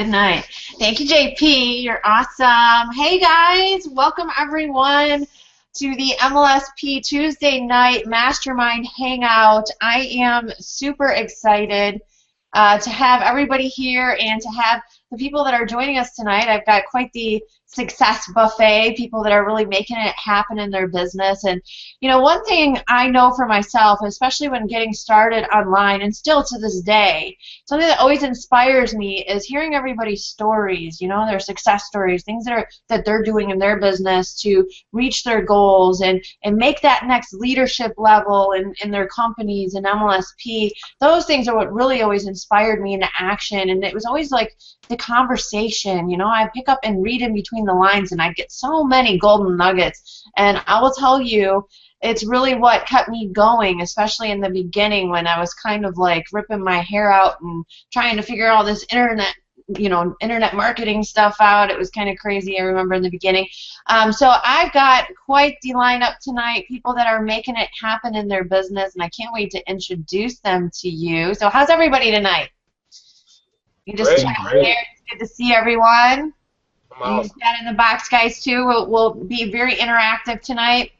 Good night. Thank you, JP. You're awesome. Hey, guys. Welcome, everyone, to the MLSP Tuesday night Mastermind Hangout. I am super excited to have everybody here and to have the people that are joining us tonight. I've got quite the success buffet, people that are really making it happen in their business. And, you know, one thing I know for myself, especially when getting started online and still to this day, something that always inspires me is hearing everybody's stories, you know, their success stories, things that they're doing in their business to reach their goals and make that next leadership level in their companies and MLSP. Those things are what really always inspired me into action. And it was always like the conversation, you know, I pick up and read in between the lines and I get so many golden nuggets. And I will tell you, it's really what kept me going, especially in the beginning when I was kind of like ripping my hair out and trying to figure all this internet marketing stuff out. It was kind of crazy, I remember in the beginning. So I've got quite the lineup tonight, people that are making it happen in their business, and I can't wait to introduce them to you. So how's everybody tonight? You just chat here. It's good to see everyone. You chat in the box, guys, too. We'll be very interactive tonight.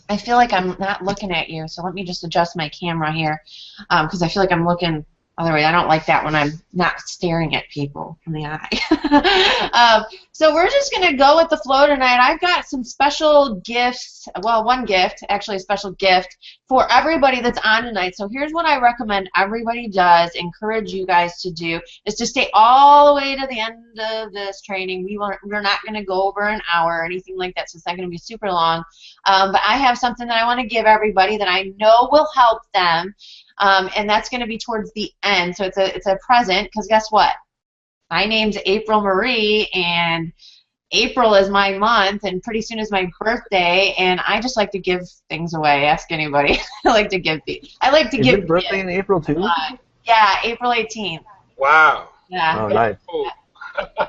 I feel like I'm not looking at you, so let me just adjust my camera here because I feel like I'm looking other way. I don't like that when I'm not staring at people in the eye. So we're just going to go with the flow tonight. I've got some special gifts, well, one gift, actually a special gift for everybody that's on tonight. So here's what I recommend everybody does, encourage you guys to do, is to stay all the way to the end of this training. We're not going to go over an hour or anything like that, so it's not going to be super long. But I have something that I want to give everybody that I know will help them. And that's going to be towards the end. So it's a present, because guess what? My name's April Marie, and April is my month, and pretty soon is my birthday, and I just like to give things away. Ask anybody. I like to give. Is your birthday in April too? Yeah, April 18th. Wow. Yeah. Oh, nice.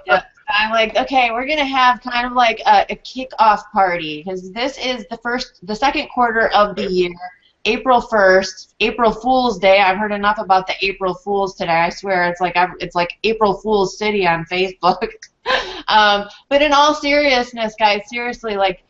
Yep. I'm like, okay, we're gonna have kind of like a kickoff party, because this is the second quarter of the year. April 1st, April Fool's Day. I've heard enough about the April Fools today. I swear it's like April Fool's City on Facebook. But in all seriousness, guys, seriously, like,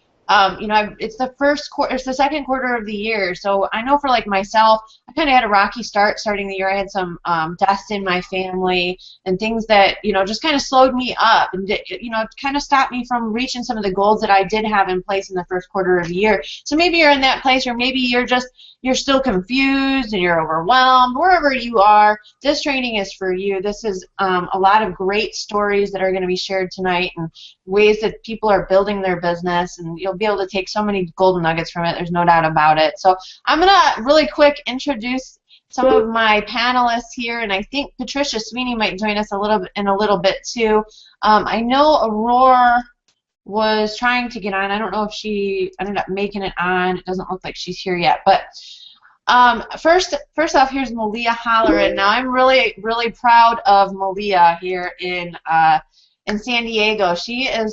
you know, it's the second quarter of the year. So I know for like myself, I kind of had a rocky start starting the year. I had some deaths in my family and things that, you know, just kind of slowed me up and, you know, kind of stopped me from reaching some of the goals that I did have in place in the first quarter of the year. So maybe you're in that place, or maybe you're still confused and you're overwhelmed. Wherever you are, this training is for you. This is a lot of great stories that are going to be shared tonight, and ways that people are building their business, and you'll be able to take so many golden nuggets from it. There's no doubt about it. So I'm going to really quick introduce some of my panelists here, and I think Patricia Sweeney might join us in a little bit too. I know Aurora was trying to get on. I don't know if she ended up making it on. It doesn't look like she's here yet. But first off, here's Malia Holleran. Now I'm really, really proud of Malia here in San Diego. She's an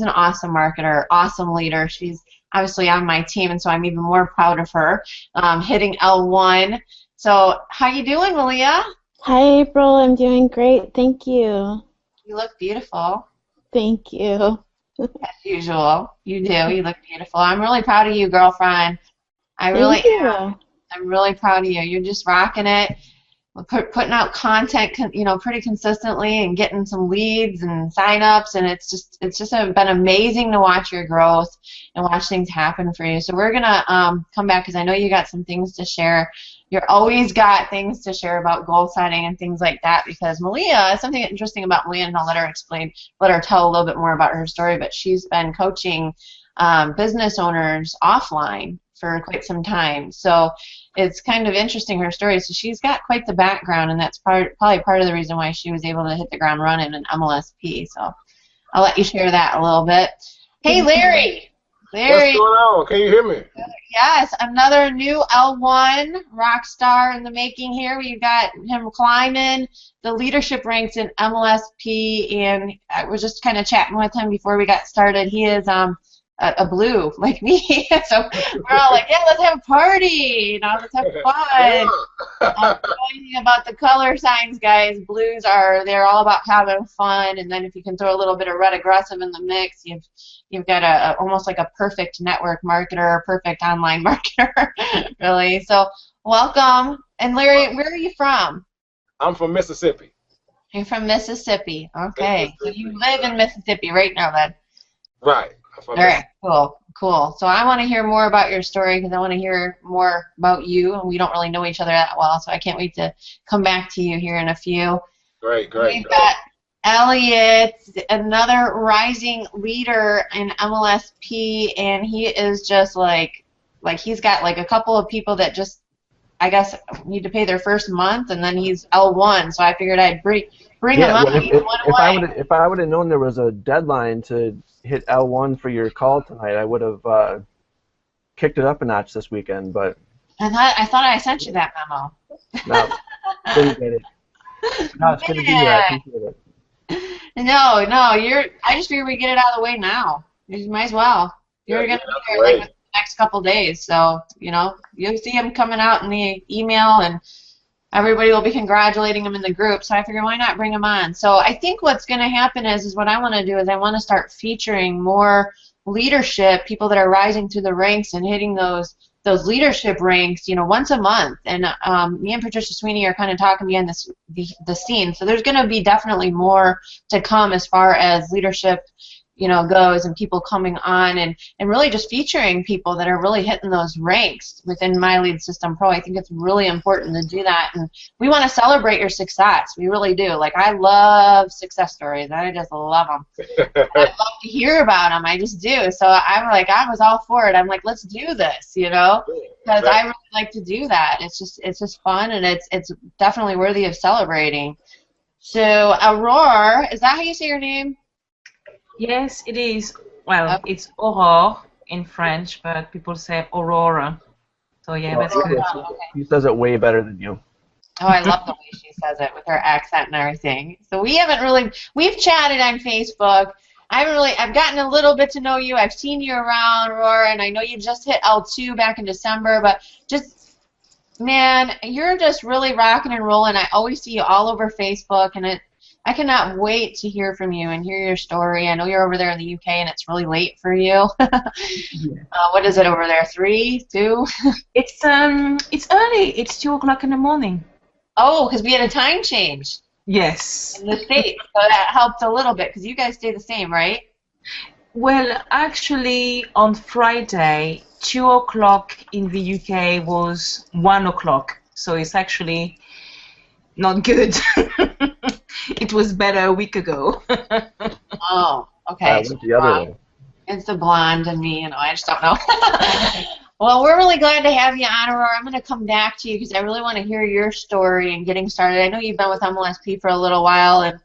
awesome marketer, awesome leader. She's obviously on my team, and so I'm even more proud of her hitting L1. So how you doing, Malia? Hi, April. I'm doing great. Thank you. You look beautiful. Thank you. As usual. You do. You look beautiful. I'm really proud of you, girlfriend. I really am. I'm really proud of you. You're just rocking it. Putting out content, you know, pretty consistently, and getting some leads and sign-ups, and it's just been amazing to watch your growth and watch things happen for you. So we're gonna come back, because I know you got some things to share. You're always got things to share about goal setting and things like that, because Malia, something interesting about Malia, and I'll let her tell a little bit more about her story, but she's been coaching business owners offline for quite some time. So it's kind of interesting, her story. So she's got quite the background, and that's probably part of the reason why she was able to hit the ground running in MLSP. So I'll let you share that a little bit. Hey, Larry. What's going on? Can you hear me? Yes, another new L1 rock star in the making here. We've got him climbing the leadership ranks in MLSP, and I was just kind of chatting with him before we got started. He is a blue like me. So we're all like, yeah, let's have a party, you know, let's have fun. Anything about the color signs, guys, blues they're all about having fun, and then if you can throw a little bit of red aggressive in the mix, you've got almost like a perfect network marketer, perfect online marketer, really. So welcome. And Larry, where are you from? I'm from Mississippi. You're from Mississippi. Okay. So you live in Mississippi right now then? Right. All right. Cool. So I want to hear more about your story because I want to hear more about you, and we don't really know each other that well, so I can't wait to come back to you here in a few. Great. We've got Elliot, another rising leader in MLSP, and he is just like he's got like a couple of people that just, I guess, need to pay their first month, and then he's L1, so I figured I'd bring him up. If I would have known there was a deadline to hit L1 for your call tonight, I would have kicked it up a notch this weekend. But I thought I sent you that memo. No, didn't get it. No, it's good to be here. I appreciate it. No, I just figured we get it out of the way now. You might as well. You're going to be here like the next couple days, so you'll see him coming out in the email, and everybody will be congratulating him in the group. So I figured, why not bring him on? So I think what's going to happen is what I want to do is I want to start featuring more leadership, people that are rising through the ranks and hitting those leadership ranks, once a month. And me and Patricia Sweeney are kind of talking behind the scenes. So there's going to be definitely more to come as far as leadership, goes, and people coming on and really just featuring people that are really hitting those ranks within My Lead System Pro. I think it's really important to do that, and we want to celebrate your success. We really do. Like, I love success stories. I just love them. I love to hear about them. I just do. So I was all for it. I'm like, let's do this, because I really like to do that. It's just fun, and it's definitely worthy of celebrating. So Aurora, is that how you say your name? Yes, it is. Well, it's Aurore in French, but people say Aurora. So yeah, that's good. Okay. She says it way better than you. Oh, I love the way she says it with her accent and everything. So we've chatted on Facebook. I've gotten a little bit to know you. I've seen you around, Aurora, and I know you just hit L2 back in December, but man, you're just really rocking and rolling. I always see you all over Facebook, and I cannot wait to hear from you and hear your story. I know you're over there in the UK, and it's really late for you. What is it over there? 3, 2? It's early. It's 2 o'clock in the morning. Oh, because we had a time change. Yes. In the States, so that helped a little bit because you guys stay the same, right? Well, actually, on Friday, 2 o'clock in the UK was 1 o'clock. So it's actually not good. It was better a week ago. Oh, okay. Went the other way. It's the blonde and me, I just don't know. Well, we're really glad to have you on, Aurora. I'm going to come back to you because I really want to hear your story and getting started. I know you've been with MLSP for a little while and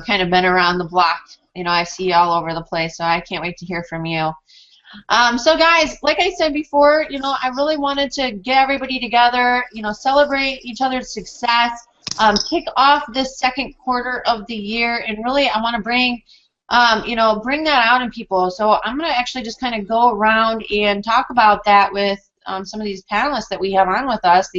kind of been around the block. I see you all over the place, so I can't wait to hear from you. So guys, like I said before, I really wanted to get everybody together, celebrate each other's success, kick off this second quarter of the year, and really I want to bring that out in people. So I'm going to actually just kind of go around and talk about that with some of these panelists that we have on with us,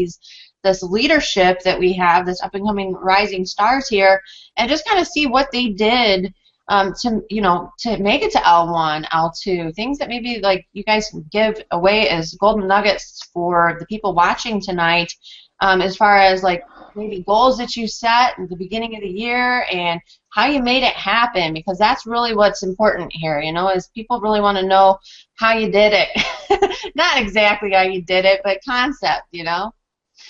this leadership that we have, this up-and-coming rising stars here, and just kind of see what they did to make it to L1, L2, things that maybe like you guys give away as golden nuggets for the people watching tonight, as far as like maybe goals that you set at the beginning of the year and how you made it happen, because that's really what's important here, is people really want to know how you did it. Not exactly how you did it, but concept,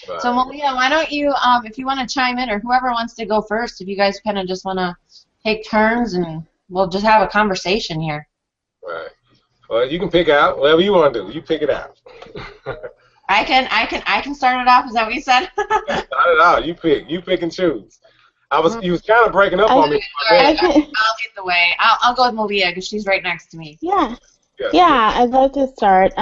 Right. So Malia, why don't you, if you want to chime in, or whoever wants to go first, if you guys kind of just want to take turns and we'll just have a conversation here. Right. Well, you can pick out whatever you want to do. You pick it out. I can start it off. Is that what you said? Not at all. You pick and choose. You was kind of breaking up on me. I'll lead the way. I'll go with Malia because she's right next to me. Yeah. Yeah, I'd love to start.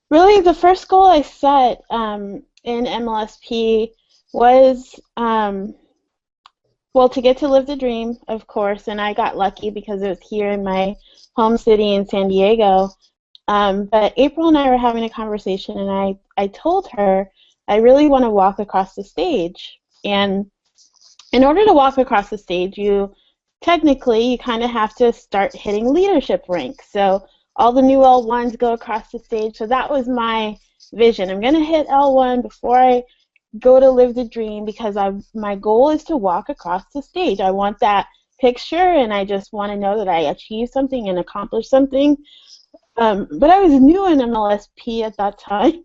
Really, the first goal I set in MLSP was, to get to live the dream, of course, and I got lucky because it was here in my home city in San Diego. But April and I were having a conversation, and I told her I really want to walk across the stage. And in order to walk across the stage, you kind of have to start hitting leadership ranks. So all the new L1s go across the stage. So that was my vision. I'm going to hit L1 before I go to live the dream, because my goal is to walk across the stage. I want that picture, and I just want to know that I achieved something and accomplished something. But I was new in MLSP at that time.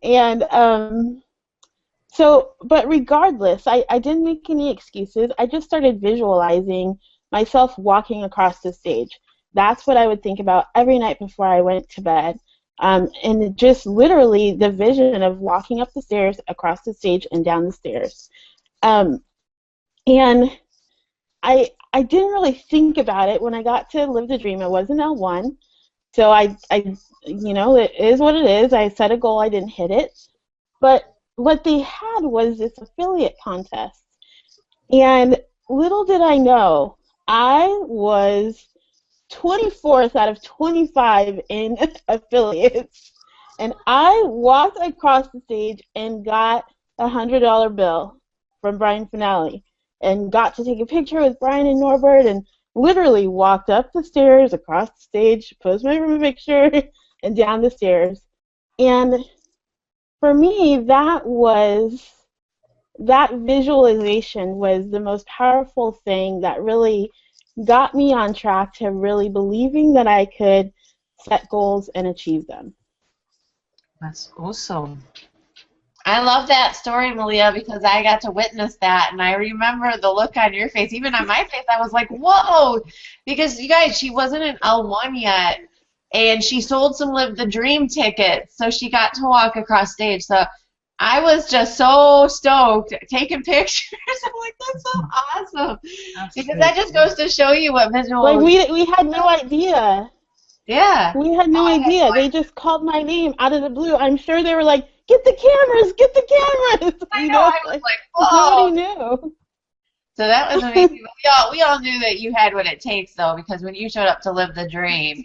And but regardless, I didn't make any excuses. I just started visualizing myself walking across the stage. That's what I would think about every night before I went to bed. And just literally the vision of walking up the stairs, across the stage, and down the stairs. And I didn't really think about it when I got to Live the Dream. It wasn't L1. So it is what it is. I set a goal, I didn't hit it. But what they had was this affiliate contest. And little did I know, I was 24th out of 25 in affiliates. And I walked across the stage and got a $100 bill from Brian Finale, and got to take a picture with Brian and Norbert, and literally walked up the stairs, across the stage, posed my picture, and down the stairs. And for me, that visualization was the most powerful thing that really got me on track to really believing that I could set goals and achieve them. That's awesome. I love that story, Malia, because I got to witness that, and I remember the look on your face. Even on my face, I was like, whoa, because you guys, she wasn't an L1 yet, and she sold some Live the Dream tickets, so she got to walk across stage. So I was just so stoked, taking pictures. I'm like, that's so awesome. Because that just goes to show you what visual. Like, we had no idea. Yeah. We had no idea. They just called my name out of the blue. I'm sure they were like, get the cameras, get the cameras. I know. I was like, whoa. Nobody knew. So that was amazing. We all knew that you had what it takes, though, because when you showed up to Live the Dream,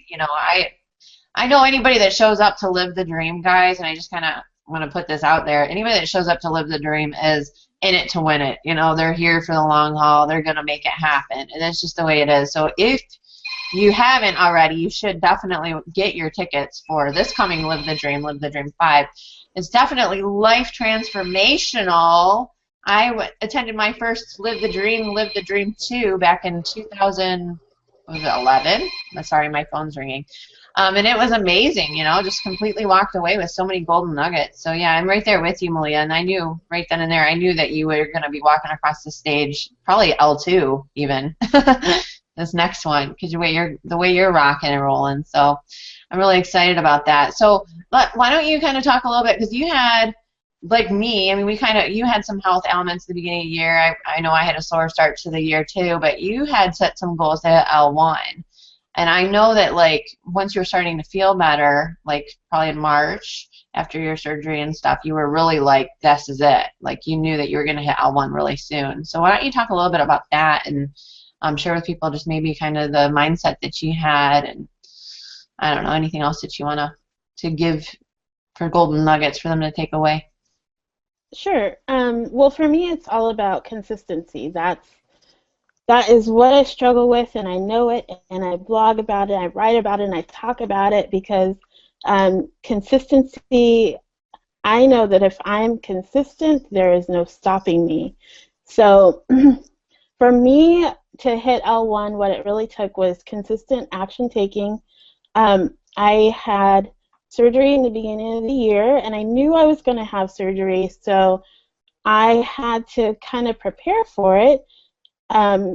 I know anybody that shows up to Live the Dream, guys, and I just kind of want to put this out there. Anybody that shows up to Live the Dream is in it to win it. They're here for the long haul. They're going to make it happen, and that's just the way it is. So if you haven't already, you should definitely get your tickets for this coming Live the Dream 5. It's definitely life transformational. I attended my first Live the Dream 2 back in 2011. Sorry, my phone's ringing. And it was amazing, just completely walked away with so many golden nuggets. So, yeah, I'm right there with you, Malia, and I knew right then and there, I knew that you were going to be walking across the stage, probably L2 even, this next one, because the way you're rocking and rolling. So I'm really excited about that. So why don't you kind of talk a little bit, because you had, like me, I mean, you had some health ailments at the beginning of the year. I know I had a slower start to the year too, but you had set some goals at L1. And I know that, like, once you were starting to feel better, like probably in March after your surgery and stuff, you were really like, this is it. Like, you knew that you were going to hit L1 really soon. So why don't you talk a little bit about that and share with people just maybe kind of the mindset that you had, and I don't know, anything else that you want to give for golden nuggets for them to take away. Sure. Well, for me, it's all about consistency. That is what I struggle with, and I know it, and I blog about it, I write about it, and I talk about it, because consistency, I know that if I'm consistent, there is no stopping me. So for me to hit L1, what it really took was consistent action taking. I had surgery in the beginning of the year, and I knew I was going to have surgery, so I had to kind of prepare for it.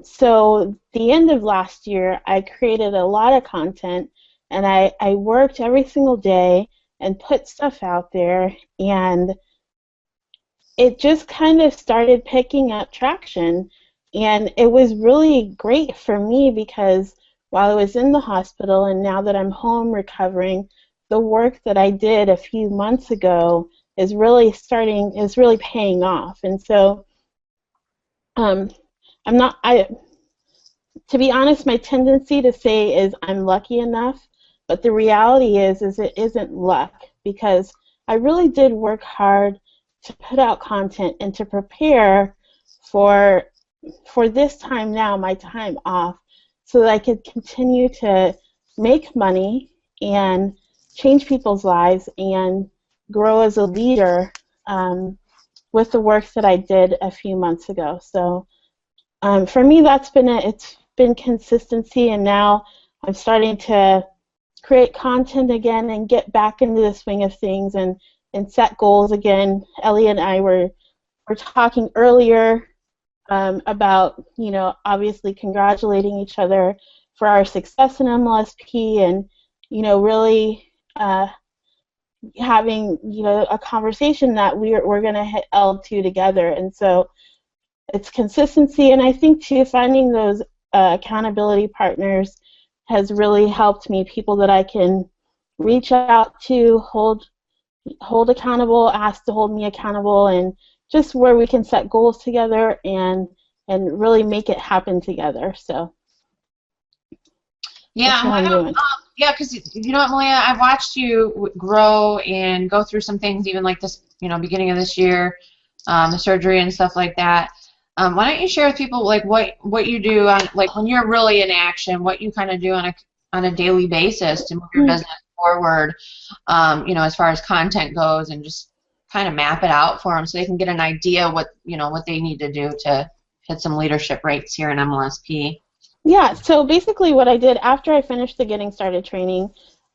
So the end of last year, I created a lot of content, and I worked every single day and put stuff out there, and it just kind of started picking up traction. And it was really great for me, because while I was in the hospital and now that I'm home recovering, the work that I did a few months ago is really paying off. And so to be honest, my tendency to say is I'm lucky enough, but the reality is it isn't luck, because I really did work hard to put out content and to prepare for this time now, my time off, so that I could continue to make money and change people's lives and grow as a leader with the work that I did a few months ago. So for me, that's been it. It's been consistency, and now I'm starting to create content again and get back into the swing of things and set goals again. Ellie and I were talking earlier about, you know, obviously congratulating each other for our success in MLSP, and, you know, really having, you know, a conversation that we're going to hit L2 together. And so it's consistency, and I think too finding those accountability partners has really helped me. People that I can reach out to, hold accountable, ask to hold me accountable, and just where we can set goals together and really make it happen together. So yeah, that's what I'm doing. Yeah, because you know what, Malia, I've watched you grow and go through some things, even like this, you know, beginning of this year, the surgery and stuff like that. Why don't you share with people like what you do on, like, when you're really in action, what you kind of do on a daily basis to move your business forward, you know, as far as content goes, and just kind of map it out for them so they can get an idea what, you know, what they need to do to hit some leadership rates here in MLSP. Yeah, so basically what I did after I finished the Getting Started training,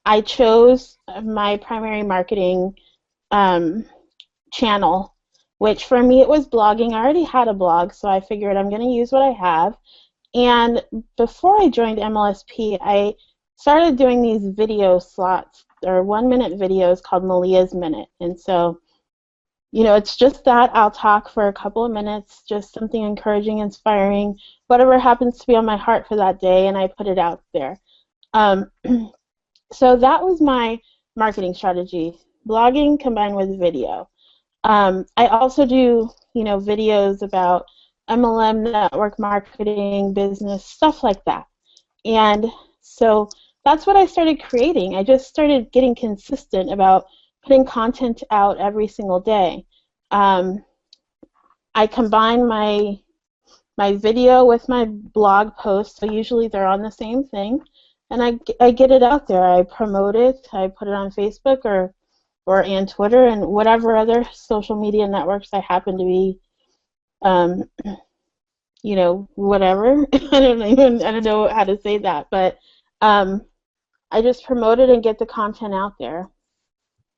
I chose my primary marketing channel, which for me it was blogging. I already had a blog, so I figured I'm going to use what I have. And before I joined MLSP, I started doing these video slots, or 1-minute videos called Malia's Minute. And so, you know, it's just that I'll talk for a couple of minutes, just something encouraging, inspiring, whatever happens to be on my heart for that day, and I put it out there. So that was my marketing strategy, blogging combined with video. I also do, you know, videos about MLM, network marketing, business, stuff like that. And so that's what I started creating. I just started getting consistent about putting content out every single day. I combine my video with my blog posts, so usually they're on the same thing, and I get it out there. I promote it. I put it on Facebook or and Twitter and whatever other social media networks I happen to be, you know, whatever. I don't know how to say that, but I just promote it and get the content out there.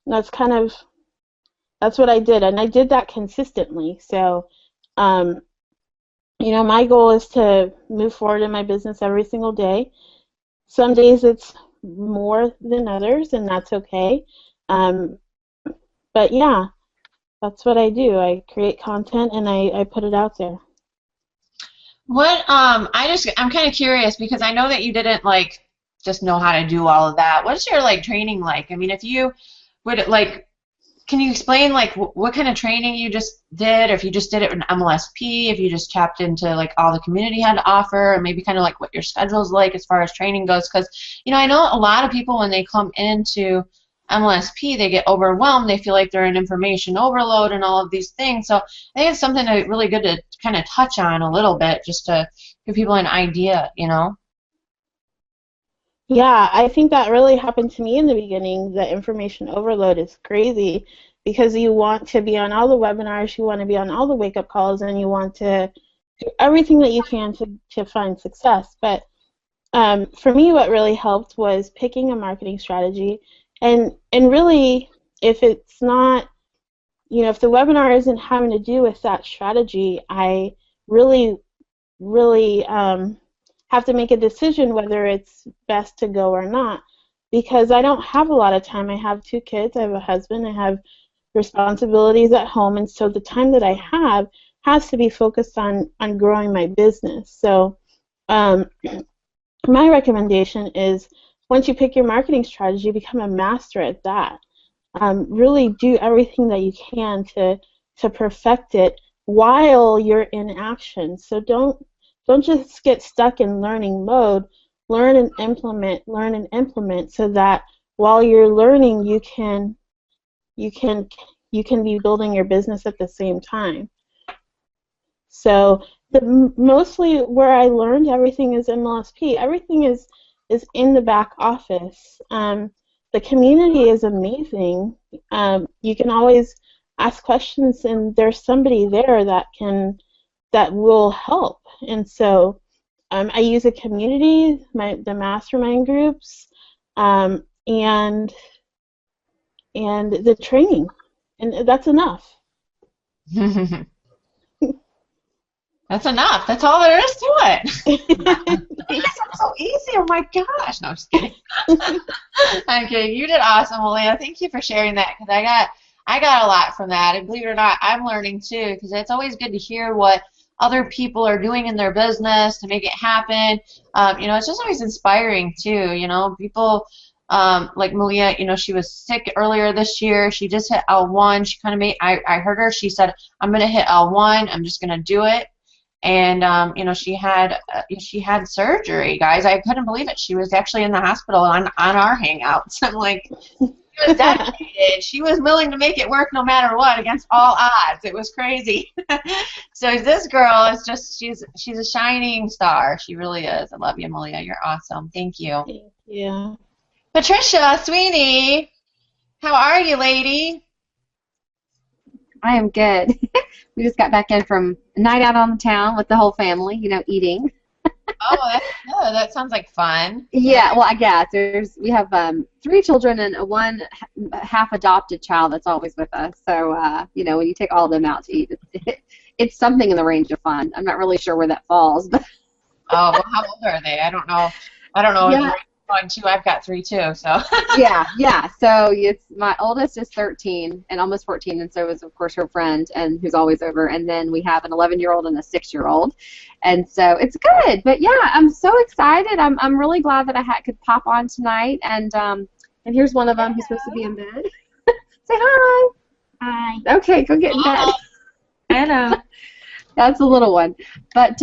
And that's what I did, and I did that consistently. So, you know, my goal is to move forward in my business every single day. Some days it's more than others, and that's okay. But yeah, that's what I do. I create content and I put it out there. What I'm kind of curious, because I know that you didn't like just know how to do all of that. What's your like training like? I mean, if you would like, can you explain like what kind of training you just did, or if you just did it in MLSP, if you just tapped into like all the community had to offer, and maybe kind of like what your schedule's like as far as training goes? Because, you know, I know a lot of people when they come into MLSP, they get overwhelmed. They feel like they're in information overload and all of these things. So I think it's something really good to kind of touch on a little bit, just to give people an idea, you know? Yeah, I think that really happened to me in the beginning. The information overload is crazy because you want to be on all the webinars, you want to be on all the wake-up calls, and you want to do everything that you can to find success. But for me, what really helped was picking a marketing strategy. And really, if it's not, you know, if the webinar isn't having to do with that strategy, I really have to make a decision whether it's best to go or not, because I don't have a lot of time. I have 2 kids, I have a husband, I have responsibilities at home, and so the time that I have has to be focused on growing my business. So my recommendation is, once you pick your marketing strategy, become a master at that. Really do everything that you can to perfect it while you're in action. So don't don't just get stuck in learning mode. Learn and implement so that while you're learning, you can be building your business at the same time. So mostly where I learned everything is MLSP. Everything is in the back office. The community is amazing. You can always ask questions, and there's somebody there that will help. And so I use a community, the mastermind groups, and the training, and that's enough. That's enough. That's all there is to it. It's so easy. Oh my gosh. No, I'm just kidding. I'm kidding. You did awesome, Malia. Thank you for sharing that, because I got a lot from that. And believe it or not, I'm learning too, because it's always good to hear what other people are doing in their business to make it happen. You know, it's just always inspiring too. You know, people like Malia, you know, she was sick earlier this year. She just hit L1. She kind of made, I heard her, she said, I'm going to hit L1. I'm just going to do it. And you know, she had surgery, guys. I couldn't believe it. She was actually in the hospital on our Hangouts. I'm like, she was dedicated. She was willing to make it work no matter what, against all odds. It was crazy. So this girl is just, she's a shining star. She really is. I love you, Malia. You're awesome. Thank you. Thank you. Patricia Sweeney, how are you, lady? I am good. We just got back in from a night out on the town with the whole family, you know, eating. Oh, that's good. That sounds like fun. Yeah, well, I guess we have 3 children and one half adopted child that's always with us. So, you know, when you take all of them out to eat, it's something in the range of fun. I'm not really sure where that falls, but. Oh, well, how old are they? I don't know. Yeah. One, two. I've got 3 too. So. yeah. So it's my oldest is 13 and almost 14, and so is of course her friend, and who's always over. And then we have an 11-year-old and a 6-year-old, and so it's good. But yeah, I'm so excited. I'm really glad that I could pop on tonight. And here's one of them who's supposed to be in bed. Say hi. Hi. Okay, go get in bed. Hello. That's a little one, but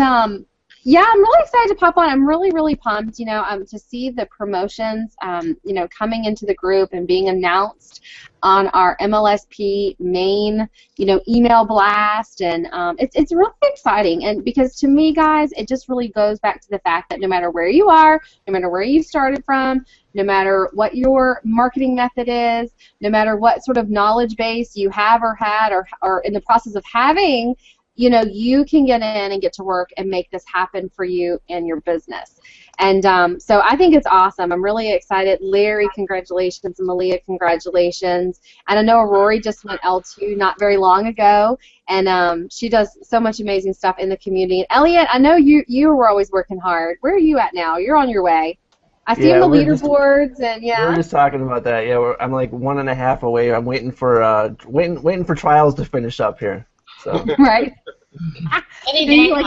yeah, I'm really excited to pop on. I'm really, really pumped, you know, to see the promotions, you know, coming into the group and being announced on our MLSP main, you know, email blast, and it's really exciting. And because to me, guys, it just really goes back to the fact that no matter where you are, no matter where you started from, no matter what your marketing method is, no matter what sort of knowledge base you have or had or in the process of having, you know, you can get in and get to work and make this happen for you and your business. And so I think it's awesome. I'm really excited. Larry, congratulations. And Malia, congratulations. And I know Rory just went L2 not very long ago, and she does so much amazing stuff in the community. And Elliot, I know you were always working hard. Where are you at now? You're on your way. I see the leaderboards, and yeah. We were just talking about that. Yeah, I'm like 1.5 away. I'm waiting for waiting for trials to finish up here. So. Right. Any day like,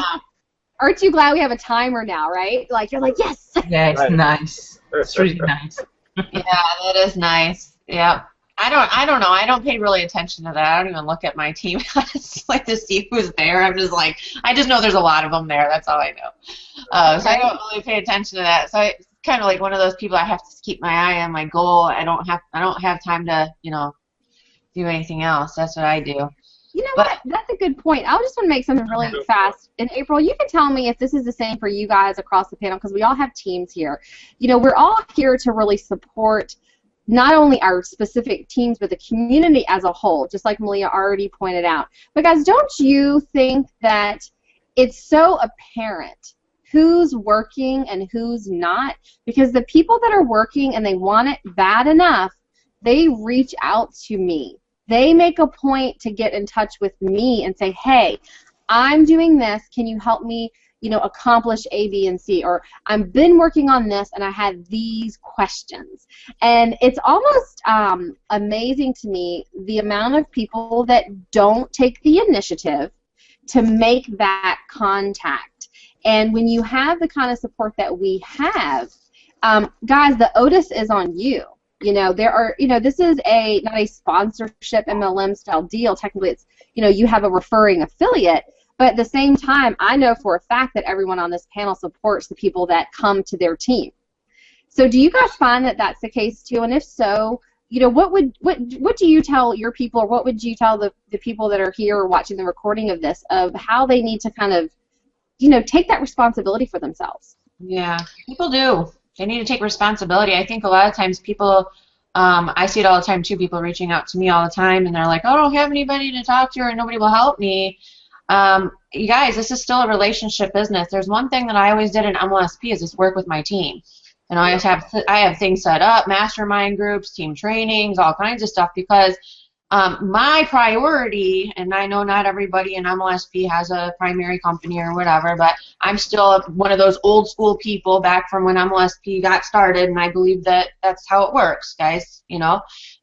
aren't you glad we have a timer now, right? Like, you're like, yes. Yeah, it's Right. nice. It's really nice. Yeah, that is nice. Yeah. I don't know. I don't pay really attention to that. I don't even look at my team honestly to see who's there. I'm just like, I just know there's a lot of them there. That's all I know. So I don't really pay attention to that. So it's kind of like one of those people I have to keep my eye on my goal. I don't have time to, you know, do anything else. That's what I do. You know what? That's a good point. I just want to make something really fast. And April, you can tell me if this is the same for you guys across the panel, because we all have teams here. You know, we're all here to really support not only our specific teams, but the community as a whole, just like Malia already pointed out. But guys, don't you think that it's so apparent who's working and who's not? Because the people that are working and they want it bad enough, they reach out to me. They make a point to get in touch with me and say, hey, I'm doing this. Can you help me, you know, accomplish A, B, and C? Or I've been working on this and I had these questions. And it's almost amazing to me the amount of people that don't take the initiative to make that contact. And when you have the kind of support that we have, guys, the onus is on you. You know, there are, you know, this is not a sponsorship MLM style deal. Technically, it's, you know, you have a referring affiliate, But at the same time, I know for a fact that everyone on this panel supports the people that come to their team. So do you guys find that that's the case too? And if so, what do you tell your people, or what would you tell the people that are here or watching the recording of this, of how they need to kind of, take that responsibility for themselves? Yeah, people do. They need to take responsibility. I think a lot of times people, I see it all the time too, people reaching out to me all the time, and they're like, oh, I don't have anybody to talk to, or nobody will help me. You guys, this is still a relationship business. There's one thing that I always did in MLSP is just work with my team. And I have things set up, mastermind groups, team trainings, all kinds of stuff, because my priority, and I know not everybody in MLSP has a primary company or whatever, but I'm still one of those old school people back from when MLSP got started, and I believe that that's how it works, guys. You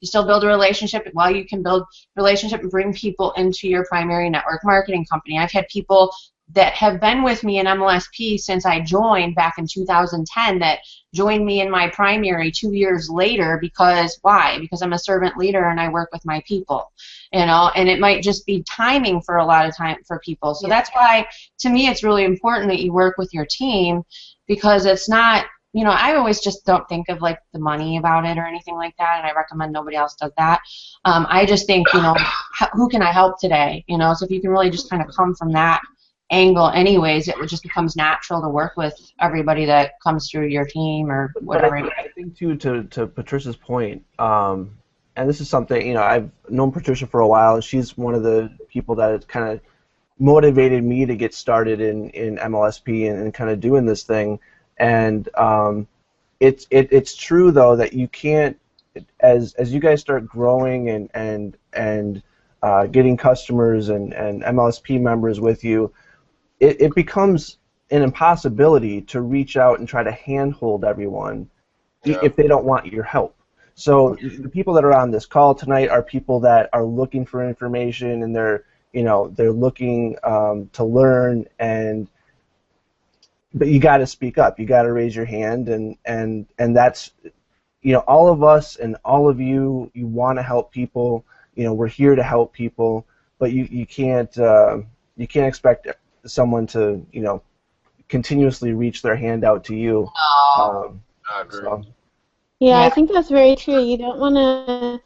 still build a relationship. Well, you can build a relationship and bring people into your primary network marketing company. I've had people that have been with me in MLSP since I joined back in 2010 that joined me in my primary 2 years later. Because why? Because I'm a servant leader and I work with my people, and it might just be timing for a lot of time for people. So that's why, to me, it's really important that you work with your team, because it's not, I always just don't think of like the money about it or anything like that, and I recommend nobody else does that. I just think, who can I help today? So if you can really just kind of come from that angle anyways, it just becomes natural to work with everybody that comes through your team or whatever. But I think too, to Patricia's point, and this is something, I've known Patricia for a while, and she's one of the people that has kind of motivated me to get started in MLSP and kind of doing this thing. And it's true though that you can't, as you guys start growing and getting customers and MLSP members with you, it becomes an impossibility to reach out and try to handhold everyone if they don't want your help. So the people that are on this call tonight are people that are looking for information, and they're looking to learn, but you got to speak up. You got to raise your hand, and that's, all of us and all of you want to help people. We're here to help people, but you can't expect someone to continuously reach their hand out to you. I agree. Yeah, I think that's very true. You don't want to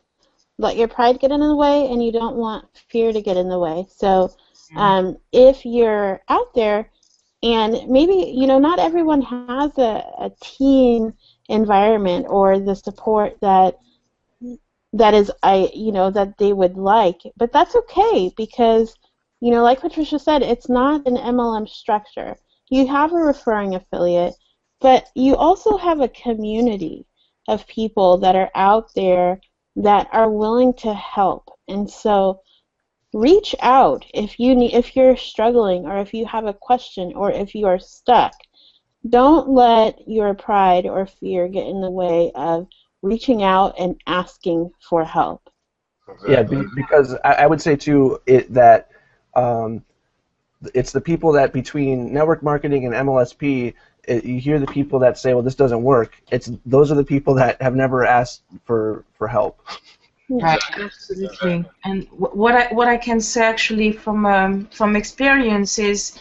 let your pride get in the way, and you don't want fear to get in the way. So if you're out there, and maybe not everyone has a team environment or the support that they would like, but that's okay, because like Patricia said, it's not an MLM structure. You have a referring affiliate, but you also have a community of people that are out there that are willing to help. And so reach out if you're struggling, or if you have a question, or if you are stuck. Don't let your pride or fear get in the way of reaching out and asking for help. Exactly. Yeah, because I would say too that it's the people that, between network marketing and MLSP, you hear the people that say, well, this doesn't work. Those are the people that have never asked for help. Right, absolutely. And what I can say actually from experience is,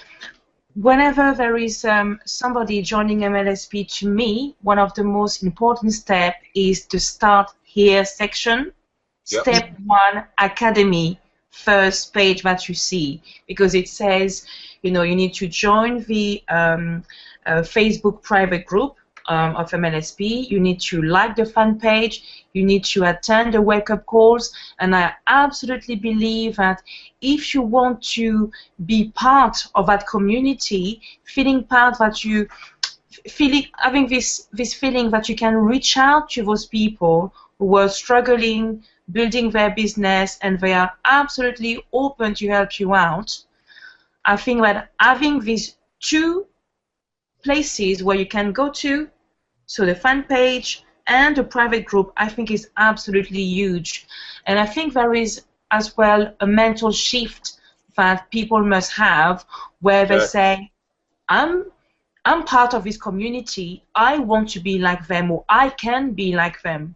whenever there is somebody joining MLSP, to me, one of the most important steps is the Start Here section. Yep. Step 1, Academy, first page that you see, because it says, you need to join the Facebook private group of MLSP. You need to like the fan page. You need to attend the wake-up calls. And I absolutely believe that if you want to be part of that community, having this feeling that you can reach out to those people who are struggling, building their business, and they are absolutely open to help you out, I think that having these two places where you can go to, so the fan page and the private group, I think is absolutely huge. And I think there is as well a mental shift that people must have, where they say, I'm part of this community, I want to be like them, or I can be like them.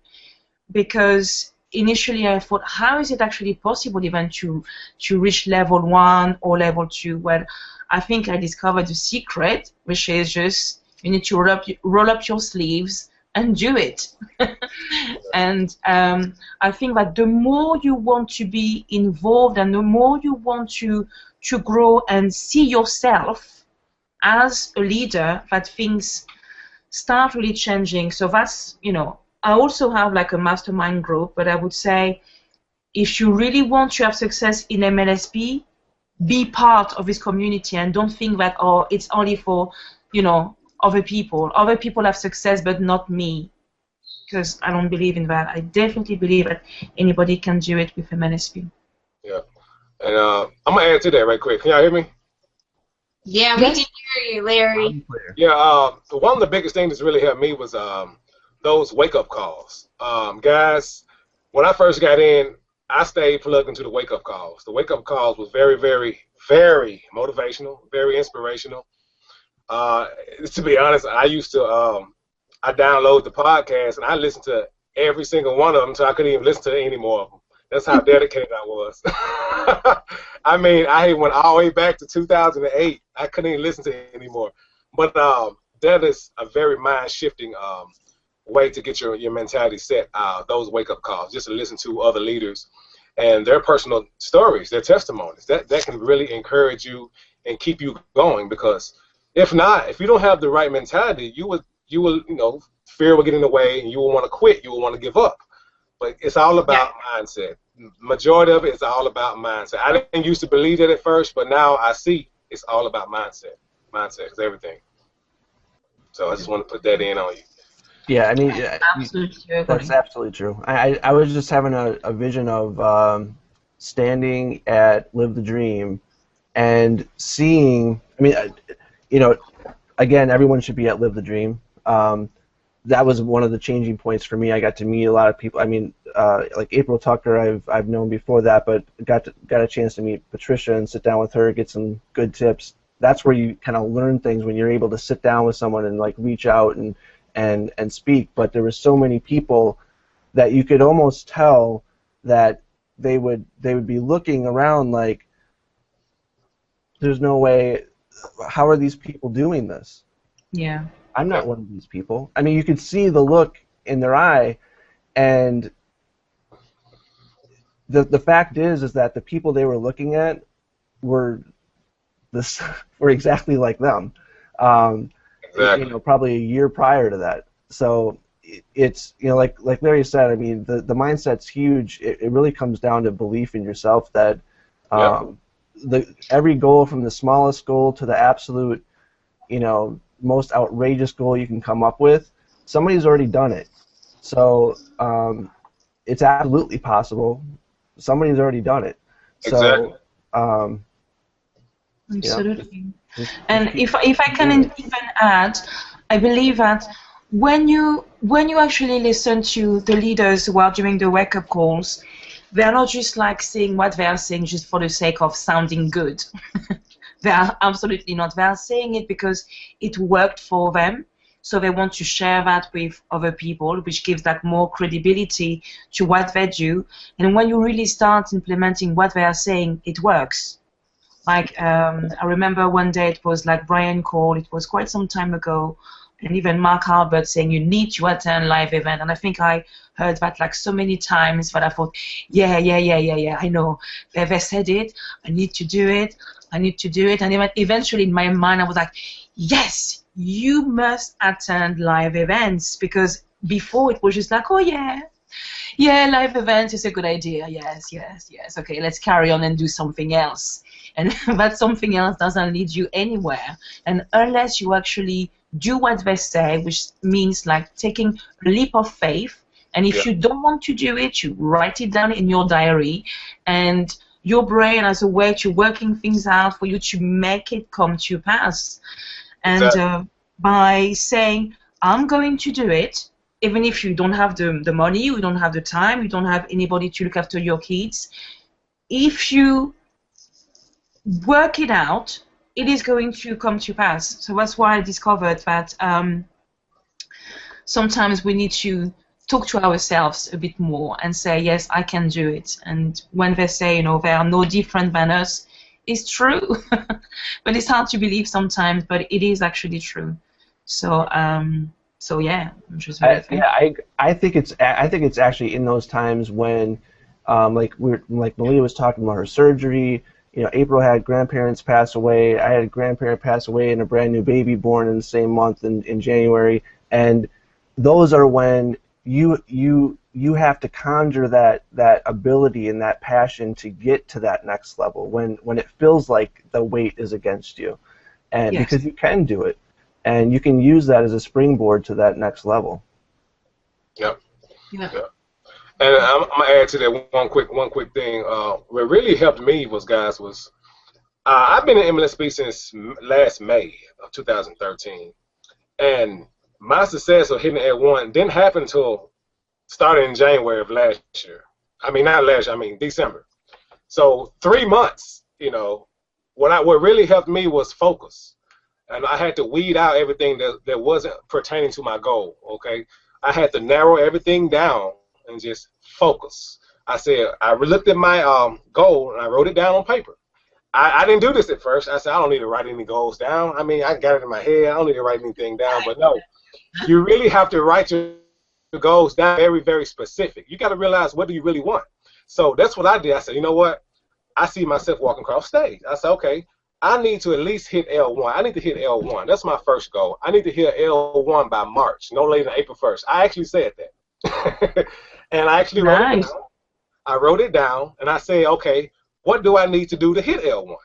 Because initially I thought, how is it actually possible even to reach level 1 or level 2? Well, I think I discovered the secret, which is just you need to roll up your sleeves and do it. And I think that the more you want to be involved and the more you want to grow and see yourself as a leader, that things start really changing. So that's, I also have like a mastermind group, but I would say if you really want to have success in MLSP, be part of this community and don't think that, oh, it's only for, other people. Other people have success, but not me, because I don't believe in that. I definitely believe that anybody can do it with MLSP. Yeah. And I'm going to add to that right quick. Can y'all hear me? Yeah, we can hear you, Larry. Yeah, one of the biggest things that's really helped me was those wake-up calls. Guys, when I first got in, I stayed plugged into the wake-up calls. The wake-up calls was very, very, very motivational, very inspirational. To be honest, I used to, I download the podcast and I listened to every single one of them until I couldn't even listen to any more of them. That's how dedicated I was. I mean, I went all the way back to 2008. I couldn't even listen to it anymore. But that is a very mind-shifting way to get your mentality set, those wake-up calls, just to listen to other leaders and their personal stories, their testimonies. That can really encourage you and keep you going, because if not, if you don't have the right mentality, you will, fear will get in the way and you will want to quit, you will want to give up. But it's all about mindset. Majority of it is all about mindset. I didn't used to believe it at first, but now I see it's all about mindset. Mindset is everything. So I just want to put that in on you. Yeah, I mean, Absolutely. that's absolutely true. I was just having a vision of standing at Live the Dream and seeing, I mean, again, everyone should be at Live the Dream. That was one of the changing points for me. I got to meet a lot of people. I mean, like April Tucker, I've known before that, but got a chance to meet Patricia and sit down with her, get some good tips. That's where you kind of learn things, when you're able to sit down with someone and like reach out and speak. But there were so many people that you could almost tell that they would be looking around like, there's no way. How are these people doing this? Yeah. I'm not one of these people. I mean, you could see the look in their eye, and the fact is that the people they were looking at were exactly like them. Exactly. Probably a year prior to that. So it's like Larry said. I mean, the mindset's huge. It really comes down to belief in yourself. That every goal, from the smallest goal to the absolute, most outrageous goal you can come up with, somebody's already done it. So it's absolutely possible. Somebody's already done it. Exactly. So absolutely. And if I can even add, I believe that when you actually listen to the leaders who are doing the wake-up calls, they are not just like saying what they are saying just for the sake of sounding good. They are absolutely not. They are saying it because it worked for them, so they want to share that with other people, which gives that more credibility to what they do. And when you really start implementing what they are saying, it works. Like, I remember one day it was like Brian Cole, it was quite some time ago, and even Mark Albert saying you need to attend live event. And I think I heard that like so many times that I thought, yeah, I know. They said it, I need to do it. And eventually in my mind I was like, yes, you must attend live events, because before it was just like, oh yeah, live events is a good idea, yes, okay, let's carry on and do something else. And that something else doesn't lead you anywhere. And unless you actually do what they say, which means like taking a leap of faith, and if you don't want to do it, you write it down in your diary, and your brain has a way to working things out for you to make it come to pass. And by saying, I'm going to do it, even if you don't have the money, you don't have the time, you don't have anybody to look after your kids, if you work it out, it is going to come to pass. So that's why I discovered that sometimes we need to talk to ourselves a bit more and say, yes, I can do it. And when they say, they are no different than us, it's true. But it's hard to believe sometimes, but it is actually true. So, yeah, I'm just very thankful. I think it's actually in those times when, like Malia was talking about her surgery. April had grandparents pass away. I had a grandparent pass away and a brand new baby born in the same month in January. And those are when you have to conjure that ability and that passion to get to that next level when it feels like the weight is against you, and Yes. because you can do it, and you can use that as a springboard to that next level. Yep. Yeah. Yep. And I'm gonna add to that one quick thing. What really helped me was I've been in MLSP since last May of 2013, and my success of hitting L1 didn't happen until starting in January of last year. I mean, not last year, I mean December. So 3 months, what really helped me was focus. And I had to weed out everything that wasn't pertaining to my goal, okay? I had to narrow everything down and just focus. I looked at my goal and I wrote it down on paper. I didn't do this at first. I said, I don't need to write any goals down. I mean, I got it in my head. I don't need to write anything down. But no, you really have to write your goals down very, very specific. You got to realize, what do you really want? So that's what I did. I said, you know what? I see myself walking across stage. I said, okay, I need to at least hit L1. I need to hit L1. That's my first goal. I need to hit L1 by March, no later than April 1st. I actually said that. And I actually wrote it down. I wrote it down, and I said, okay, what do I need to do to hit L1?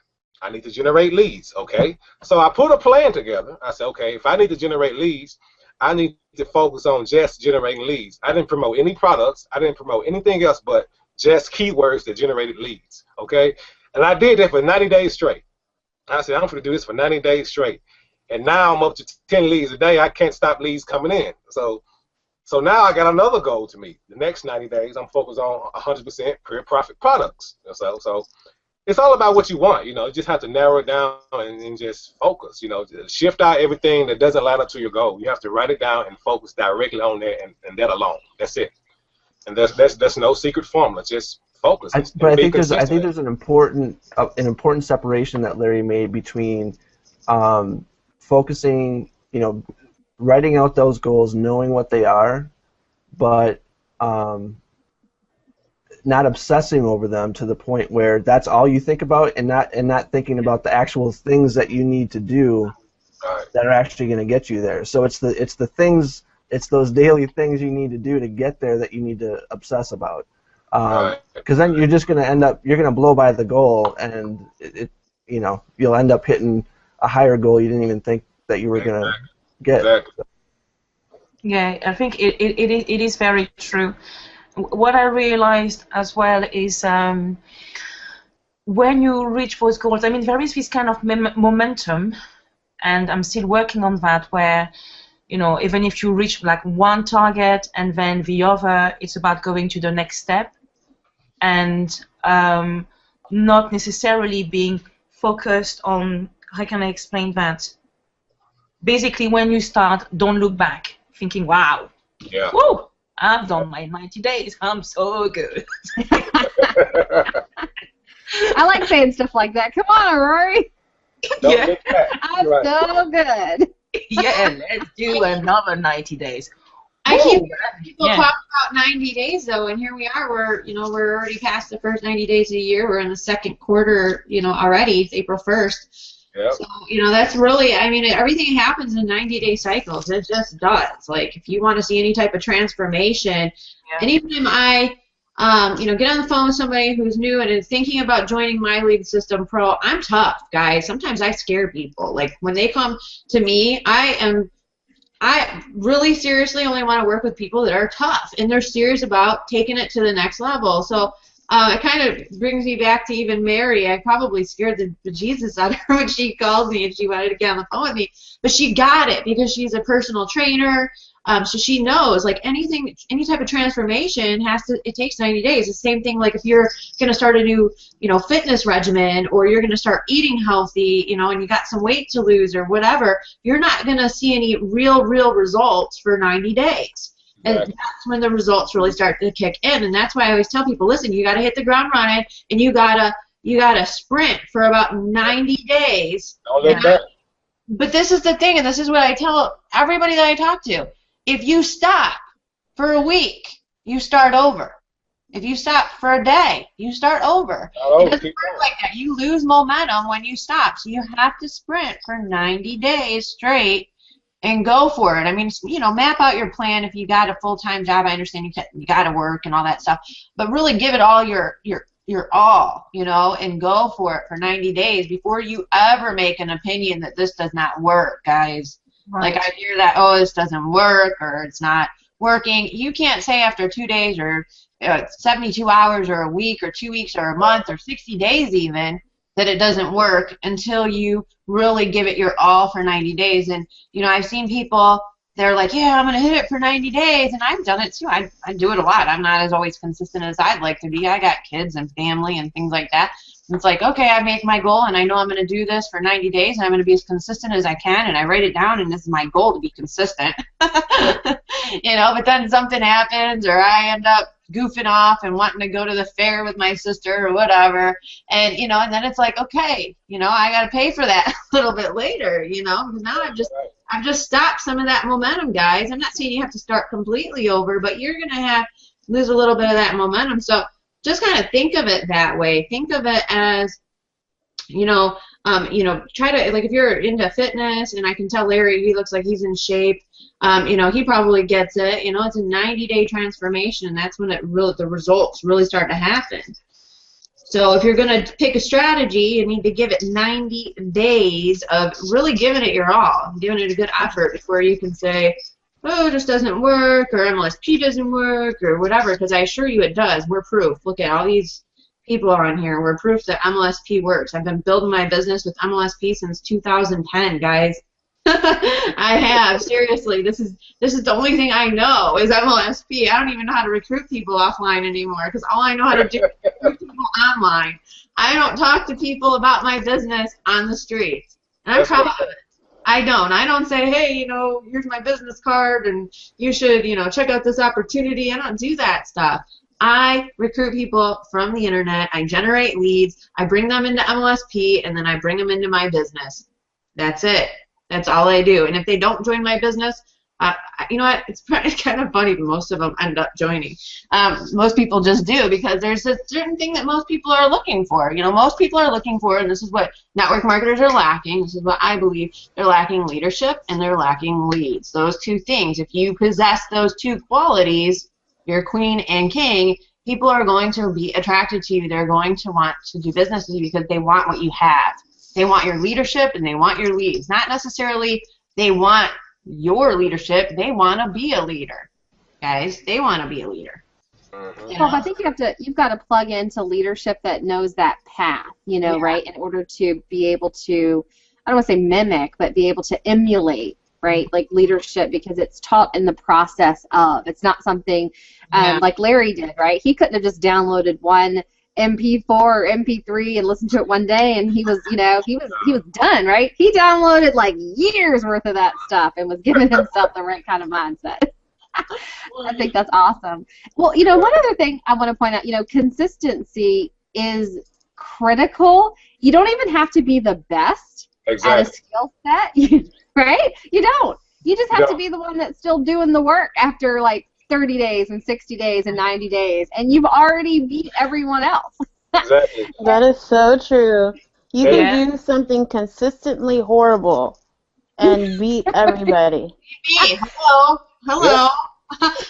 I need to generate leads, okay? So I put a plan together. I said, okay, if I need to generate leads, I need to focus on just generating leads. I didn't promote any products. I didn't promote anything else but just keywords that generated leads, okay? And I did that for 90 days straight. I said, I'm going to do this for 90 days straight. And now I'm up to 10 leads a day. I can't stop leads coming in. So now I got another goal to meet. The next 90 days, I'm focused on 100% pure profit products. So it's all about what you want. You just have to narrow it down and just focus. Shift out everything that doesn't line up to your goal. You have to write it down and focus directly on that and that alone. That's it. And that's no secret formula. Just focus. But I think there's an important separation that Larry made between focusing, writing out those goals, knowing what they are, but not obsessing over them to the point where that's all you think about, and not thinking about the actual things that you need to do that are actually going to get you there. So it's the things, it's those daily things you need to do to get there that you need to obsess about. Because then you're just going to end up, you're going to blow by the goal, and you'll end up hitting a higher goal you didn't even think that you were going to get. Exactly. Yeah, I think it is very true. What I realized as well is when you reach those goals, I mean, there is this kind of momentum, and I'm still working on that, where, even if you reach like one target and then the other, it's about going to the next step, and not necessarily being focused on, how can I explain that? Basically, when you start, don't look back, thinking, wow, yeah, woo, I've done my 90 days, I'm so good. I like saying stuff like that. Come on, Rory. Yeah. I'm so good. Yeah, let's do another 90 days. I keep hearing people Yeah. talk about 90 days though, and here we are. We're already past the first 90 days of the year. We're in the second quarter, already. It's April 1st. Yep. So, that's really, I mean, everything happens in 90-day cycles. It just does. Like, if you want to see any type of transformation, anytime I, get on the phone with somebody who's new and is thinking about joining My Lead System Pro, I'm tough, guys. Sometimes I scare people. Like, when they come to me, I really seriously only want to work with people that are tough, and they're serious about taking it to the next level. So, it kind of brings me back to even Mary. I probably scared the bejesus out of her when she called me and she wanted to get on the phone with me. But she got it because she's a personal trainer. So she knows, like, any type of transformation it takes 90 days. The same thing, like, if you're going to start a new, fitness regimen, or you're going to start eating healthy, and you got some weight to lose or whatever, you're not going to see any real results for 90 days. And that's when the results really start to kick in. And that's why I always tell people, listen, you got to hit the ground running, and you gotta sprint for about 90 days. Don't look back. But this is the thing, and this is what I tell everybody that I talk to. If you stop for a week, you start over. If you stop for a day, you start over. It doesn't work like that. You lose momentum when you stop. So you have to sprint for 90 days straight and go for it. I mean, map out your plan. If you got a full-time job, I understand you got to work and all that stuff. But really give it all your all, and go for it for 90 days before you ever make an opinion that this does not work, guys. Right. Like I hear that, oh, this doesn't work or it's not working. You can't say after 2 days or 72 hours or a week or 2 weeks or a month or 60 days even that it doesn't work until you really give it your all for 90 days. And, I've seen people, they're like, yeah, I'm going to hit it for 90 days. And I've done it too. I do it a lot. I'm not as always consistent as I'd like to be. I got kids and family and things like that. And it's like, okay, I make my goal and I know I'm going to do this for 90 days and I'm going to be as consistent as I can. And I write it down and this is my goal, to be consistent. But then something happens or I end up goofing off and wanting to go to the fair with my sister or whatever, and and then it's like, okay, I got to pay for that a little bit later, because now I've just stopped some of that momentum, guys. I'm not saying you have to start completely over, but you're gonna lose a little bit of that momentum. So just kind of think of it that way. Think of it as, try to, like, if you're into fitness, and I can tell Larry, he looks like he's in shape. He probably gets it. It's a 90-day transformation, and that's when the results really start to happen. So if you're going to pick a strategy, you need to give it 90 days of really giving it your all, giving it a good effort before you can say, oh, it just doesn't work, or MLSP doesn't work, or whatever, because I assure you it does. We're proof. Look at all these people on here. We're proof that MLSP works. I've been building my business with MLSP since 2010, guys. I have, seriously. This is the only thing I know is MLSP. I don't even know how to recruit people offline anymore because all I know how to do is recruit people online. I don't talk to people about my business on the streets, and I'm proud of it. I don't say, hey, here's my business card and you should, check out this opportunity. I don't do that stuff. I recruit people from the internet. I generate leads. I bring them into MLSP, and then I bring them into my business. That's it. That's all I do. And if they don't join my business, you know what? It's kind of funny, but most of them end up joining. Most people just do because there's a certain thing that most people are looking for. Most people are looking for, and this is what network marketers are lacking. This is what I believe. They're lacking leadership and they're lacking leads. Those two things. If you possess those two qualities, you're queen and king, people are going to be attracted to you. They're going to want to do business with you because they want what you have. They want your leadership and they want your leads. Not necessarily they want your leadership. They want to be a leader, guys. They want to be a leader. Well, I think you've got to plug into leadership that knows that path, right, in order to be able to, I don't want to say mimic, but be able to emulate, right, like leadership, because it's taught in the process of. It's not something like Larry did, right? He couldn't have just downloaded one MP4 or MP3 and listened to it one day and he was done, right? He downloaded like years worth of that stuff and was giving himself the right kind of mindset. I think that's awesome. Well, one other thing I want to point out, consistency is critical. You don't even have to be the best at a skill set, right? You don't. You just have to be the one that's still doing the work after like 30 days and 60 days and 90 days, and you've already beat everyone else. Exactly. That is so true. You can do something consistently horrible and beat everybody. Hello. All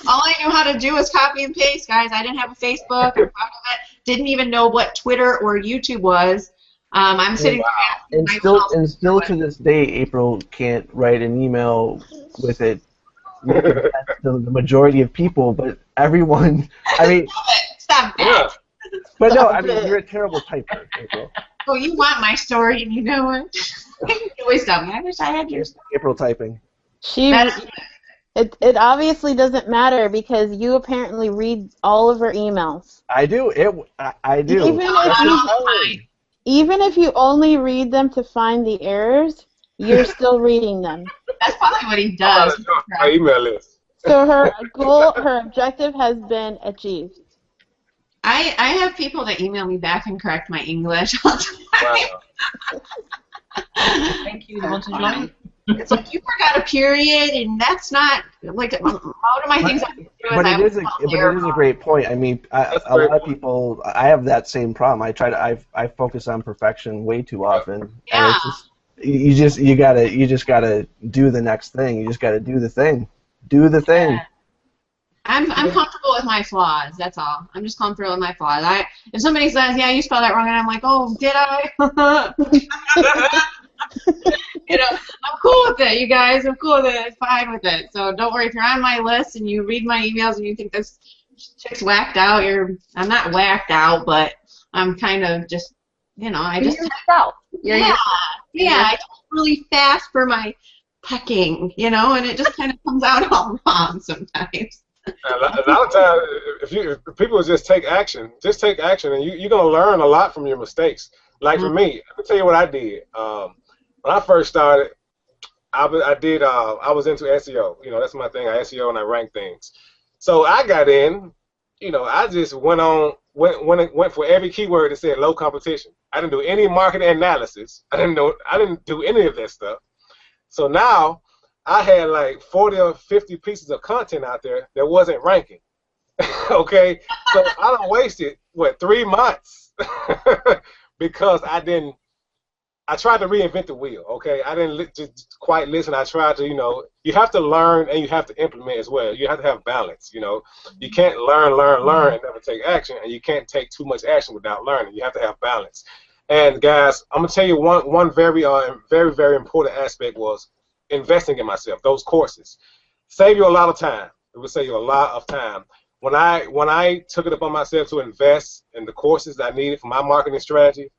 I knew how to do was copy and paste, guys. I didn't have a Facebook. I'm proud of it. Didn't even know what Twitter or YouTube was. I'm sitting there. And still to this day, April can't write an email with it. The majority of people, but everyone, I mean, stop that. Yeah. But no, I mean, you're a terrible typer, April. Oh, you want my story, and you know what? You always tell me. I wish I had your story. April typing. It obviously doesn't matter because you apparently read all of her emails. I do. I do. Even if you only read them to find the errors, you're still reading them. That's probably what he does. My email list. So her goal, her objective has been achieved. I have people that email me back and correct my English all the time. Wow. Thank you. You want to join? It's like you forgot a period, and that's not like out of my things I do But I it is a great point. I mean, That's a lot great of people. I have that same problem. I focus on perfection way too often, and Yeah. it's just you just gotta do the next thing. You just gotta do the thing. Do the thing. I'm comfortable with my flaws. That's all. I'm just comfortable with my flaws. If somebody says, "Yeah, you spelled that wrong," and I'm like, "Oh, did I?" I'm cool with it, you guys. I'm cool with it. I'm fine with it. So don't worry if you're on my list and you read my emails and you think this chick's whacked out. I'm not whacked out, but I'm kind of just, I just yourself. yeah. I talk really fast for my pecking, and it just kind of comes out all wrong sometimes. A lot of times, if people just take action, and you're gonna learn a lot from your mistakes. Like for me, let me tell you what I did. When I first started, I was into SEO. That's my thing. I SEO and I rank things. So I got in. I just went for every keyword that said low competition. I didn't do any market analysis. I didn't do any of that stuff. So now I had like 40 or 50 pieces of content out there that wasn't ranking. Okay, so I done wasted 3 months because I tried to reinvent the wheel. Okay, I didn't just quite listen. I tried to, you have to learn and you have to implement as well. You have to have balance. You can't learn, and never take action, and you can't take too much action without learning. You have to have balance. And guys, I'm gonna tell you one very very very important aspect was investing in myself. Those courses save you a lot of time. It will save you a lot of time. When I took it upon myself to invest in the courses I needed for my marketing strategy,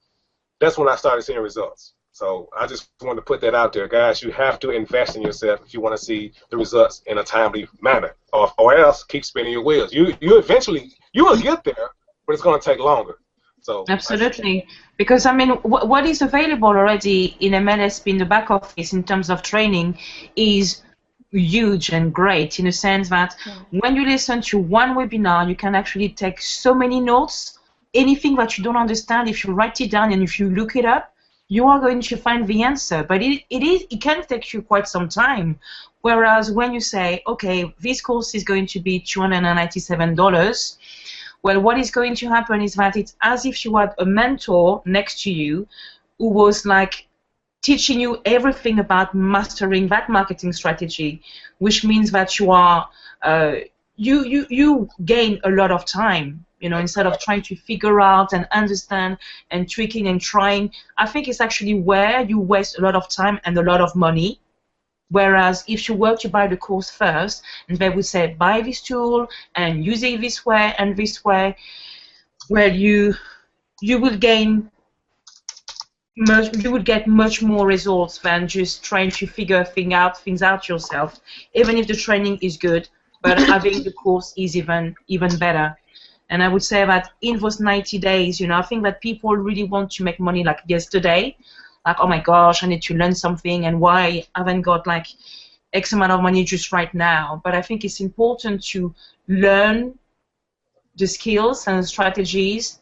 that's when I started seeing results. So I just wanted to put that out there, guys. You have to invest in yourself if you want to see the results in a timely manner, or else keep spinning your wheels. You eventually will get there, but it's going to take longer. So absolutely, because I mean, what is available already in MLSP in the back office in terms of training is huge and great in the sense that when you listen to one webinar, you can actually take so many notes. Anything that you don't understand, if you write it down and if you look it up, you are going to find the answer. But it can take you quite some time. Whereas when you say, okay, this course is going to be $297, well, what is going to happen is that it's as if you had a mentor next to you who was like teaching you everything about mastering that marketing strategy, which means that you are you gain a lot of time. Instead of trying to figure out and understand and tweaking and trying, I think it's actually where you waste a lot of time and a lot of money. Whereas if you were to buy the course first, and they would say, buy this tool and use it this way and this way, well, you will gain you would get much more results than just trying to figure things out yourself. Even if the training is good, but having the course is even better. And I would say that in those 90 days, I think that people really want to make money like yesterday. Like, oh my gosh, I need to learn something, and why I haven't got like X amount of money just right now. But I think it's important to learn the skills and strategies,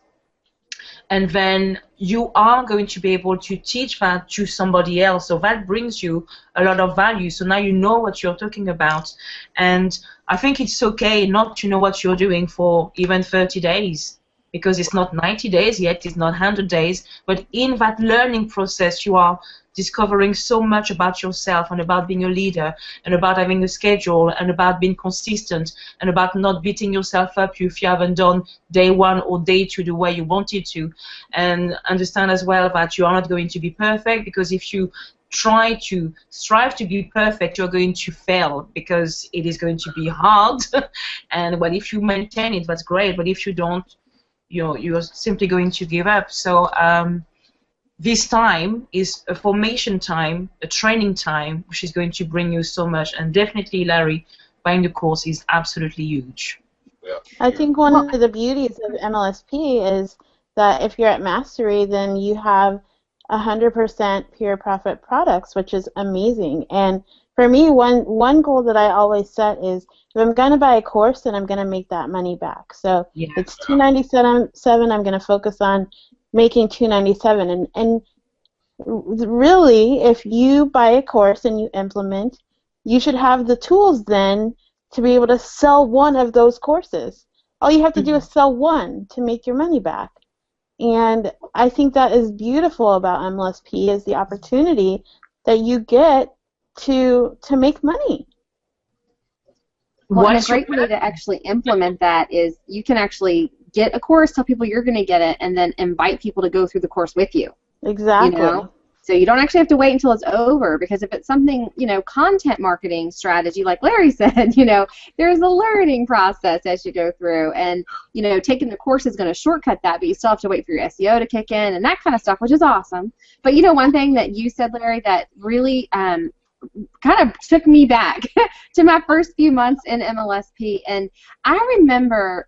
and then you are going to be able to teach that to somebody else. So that brings you a lot of value. So now you know what you're talking about. And I think it's okay not to know what you're doing for even 30 days. Because it's not 90 days yet, it's not 100 days, but in that learning process you are discovering so much about yourself and about being a leader and about having a schedule and about being consistent and about not beating yourself up if you haven't done day 1 or day 2 the way you wanted to. And understand as well that you are not going to be perfect, because if you strive to be perfect, you're going to fail because it is going to be hard. And well, if you maintain it, that's great, but if you don't, you're simply going to give up. So this time is a formation time, a training time, which is going to bring you so much. And definitely, Larry, buying the course is absolutely huge. Yeah. I think one of the beauties of MLSP is that if you're at Mastery, then you have 100% pure profit products, which is amazing. And for me, one goal that I always set is if I'm going to buy a course, then I'm going to make that money back. So Yeah. it's $297. I'm going to focus on making $297. And really, if you buy a course and you implement, you should have the tools then to be able to sell one of those courses. All you have to do is sell one to make your money back. And I think that is beautiful about MLSP is the opportunity that you get to make money. Well, and a great way to actually implement that is you can actually get a course, tell people you're going to get it, and then invite people to go through the course with you. Exactly. You know? So you don't actually have to wait until it's over, because if it's something, you know, content marketing strategy, like Larry said, you know, there's a learning process as you go through, and, you know, taking the course is going to shortcut that, but you still have to wait for your SEO to kick in and that kind of stuff, which is awesome. But, you know, one thing that you said, Larry, that really kind of took me back to my first few months in MLSP, and I remember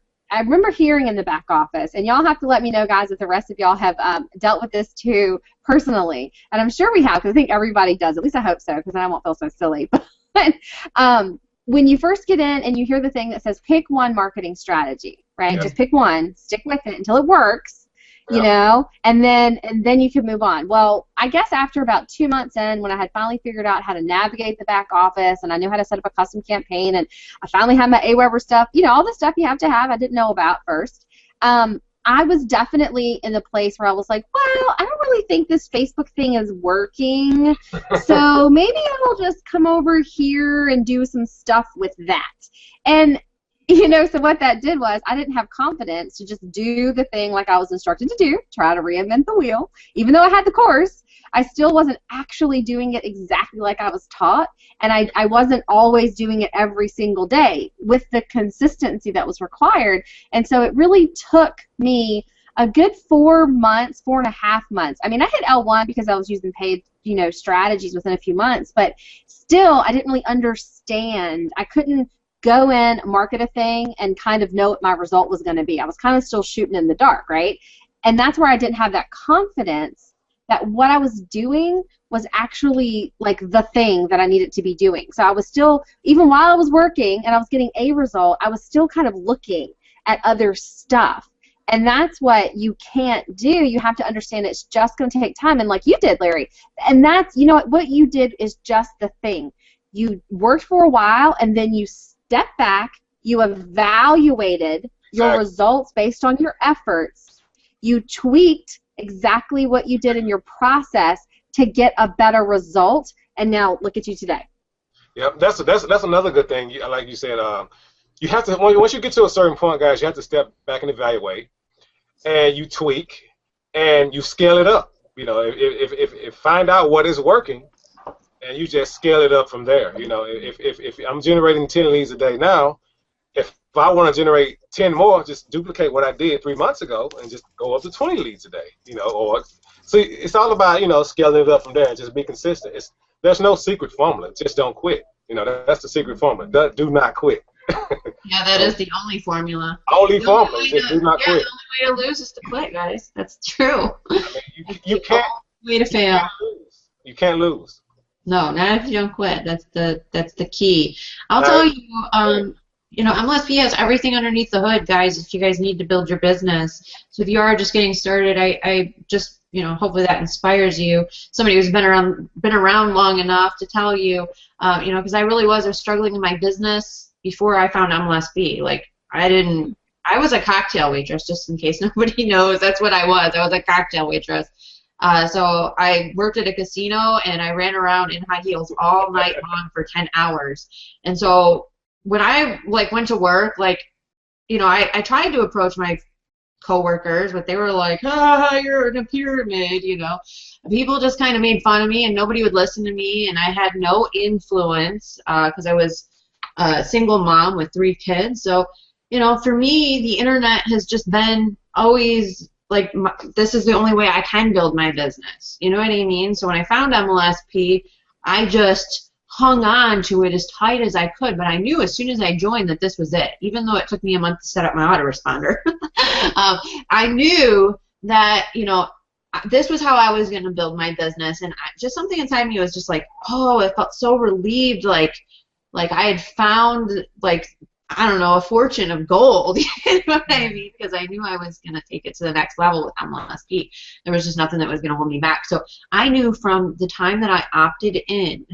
hearing in the back office, and y'all have to let me know, guys, if the rest of y'all have dealt with this too personally, and I'm sure we have, because I think everybody does. At least I hope so, because then I won't feel so silly. But when you first get in and you hear the thing that says pick one marketing strategy, right? Yeah. Just pick one, stick with it until it works, you know, and then you can move on. Well, I guess after about 2 months in, when I had finally figured out how to navigate the back office, and I knew how to set up a custom campaign, and I finally had my Aweber stuff, you know, all the stuff you have to have, I didn't know about first. I was definitely in the place where I was like, well, I don't really think this Facebook thing is working, so maybe I'll just come over here and do some stuff with that. And you know, so what that did was I didn't have confidence to just do the thing like I was instructed to do, try to reinvent the wheel. Even though I had the course, I still wasn't actually doing it exactly like I was taught, and I wasn't always doing it every single day with the consistency that was required. And so it really took me a good 4 months, 4.5 months. I mean, I hit L1 because I was using paid, you know, strategies within a few months, but still I didn't really understand. I couldn't go in, market a thing, and kind of know what my result was going to be. I was kind of still shooting in the dark, right? And that's where I didn't have that confidence that what I was doing was actually like the thing that I needed to be doing. So I was still, even while I was working and I was getting a result, I was still kind of looking at other stuff. And that's what you can't do. You have to understand it's just going to take time. And like you did, Larry, and that's, you know, what you did is just the thing. You worked for a while, and then you step back, you evaluated your results based on your efforts, you tweaked exactly what you did in your process to get a better result, and now look at you today. Yep, that's another good thing. Like you said, you have to, once you get to a certain point, guys, you have to step back and evaluate, and you tweak, and you scale it up. You know, if find out what is working, and you just scale it up from there. You know, if I'm generating 10 leads a day now, if I want to generate 10 more, just duplicate what I did 3 months ago and just go up to 20 leads a day. You know, or so it's all about, you know, scaling it up from there and just be consistent. There's no secret formula. Just don't quit. You know, that's the secret formula. Do not quit. Yeah, that is the only formula. Only formula. Just do not quit. The only way to lose is to quit, guys. That's true. I mean, you can't. Way to fail. You can't lose. No, not if you don't quit. That's the key. I'll tell you, you know, MLSP has everything underneath the hood, guys, if you guys need to build your business. So if you are just getting started, I just, you know, hopefully that inspires you. Somebody who's been around long enough to tell you, you know, because I was struggling in my business before I found MLSP. Like, I was a cocktail waitress, just in case nobody knows. That's what I was. I was a cocktail waitress. So I worked at a casino, and I ran around in high heels all night long for 10 hours. And so when I went to work, you know, I tried to approach my coworkers, but they were like, you're in a pyramid, you know. People just kind of made fun of me, and nobody would listen to me, and I had no influence because I was a single mom with 3 kids. So, you know, for me, the internet has just been always this is the only way I can build my business. You know what I mean? So when I found MLSP, I just hung on to it as tight as I could, but I knew as soon as I joined that this was it, even though it took me a month to set up my autoresponder. I knew that, you know, this was how I was going to build my business, and just something inside me was just like, oh, it felt so relieved, like I had found, like, I don't know, a fortune of gold. You know what I mean? Because I knew I was going to take it to the next level with MLSP. There was just nothing that was going to hold me back. So I knew from the time that I opted in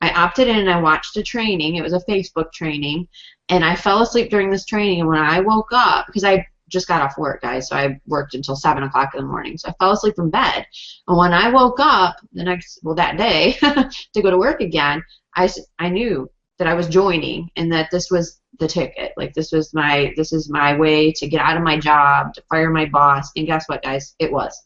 and I watched a training. It was a Facebook training, and I fell asleep during this training. And when I woke up, because I just got off work, guys, so I worked until 7 o'clock in the morning. So I fell asleep in bed. And when I woke up that day to go to work again, I knew that I was joining and that this was the ticket. Like, this is my way to get out of my job, to fire my boss. And guess what, guys? It was.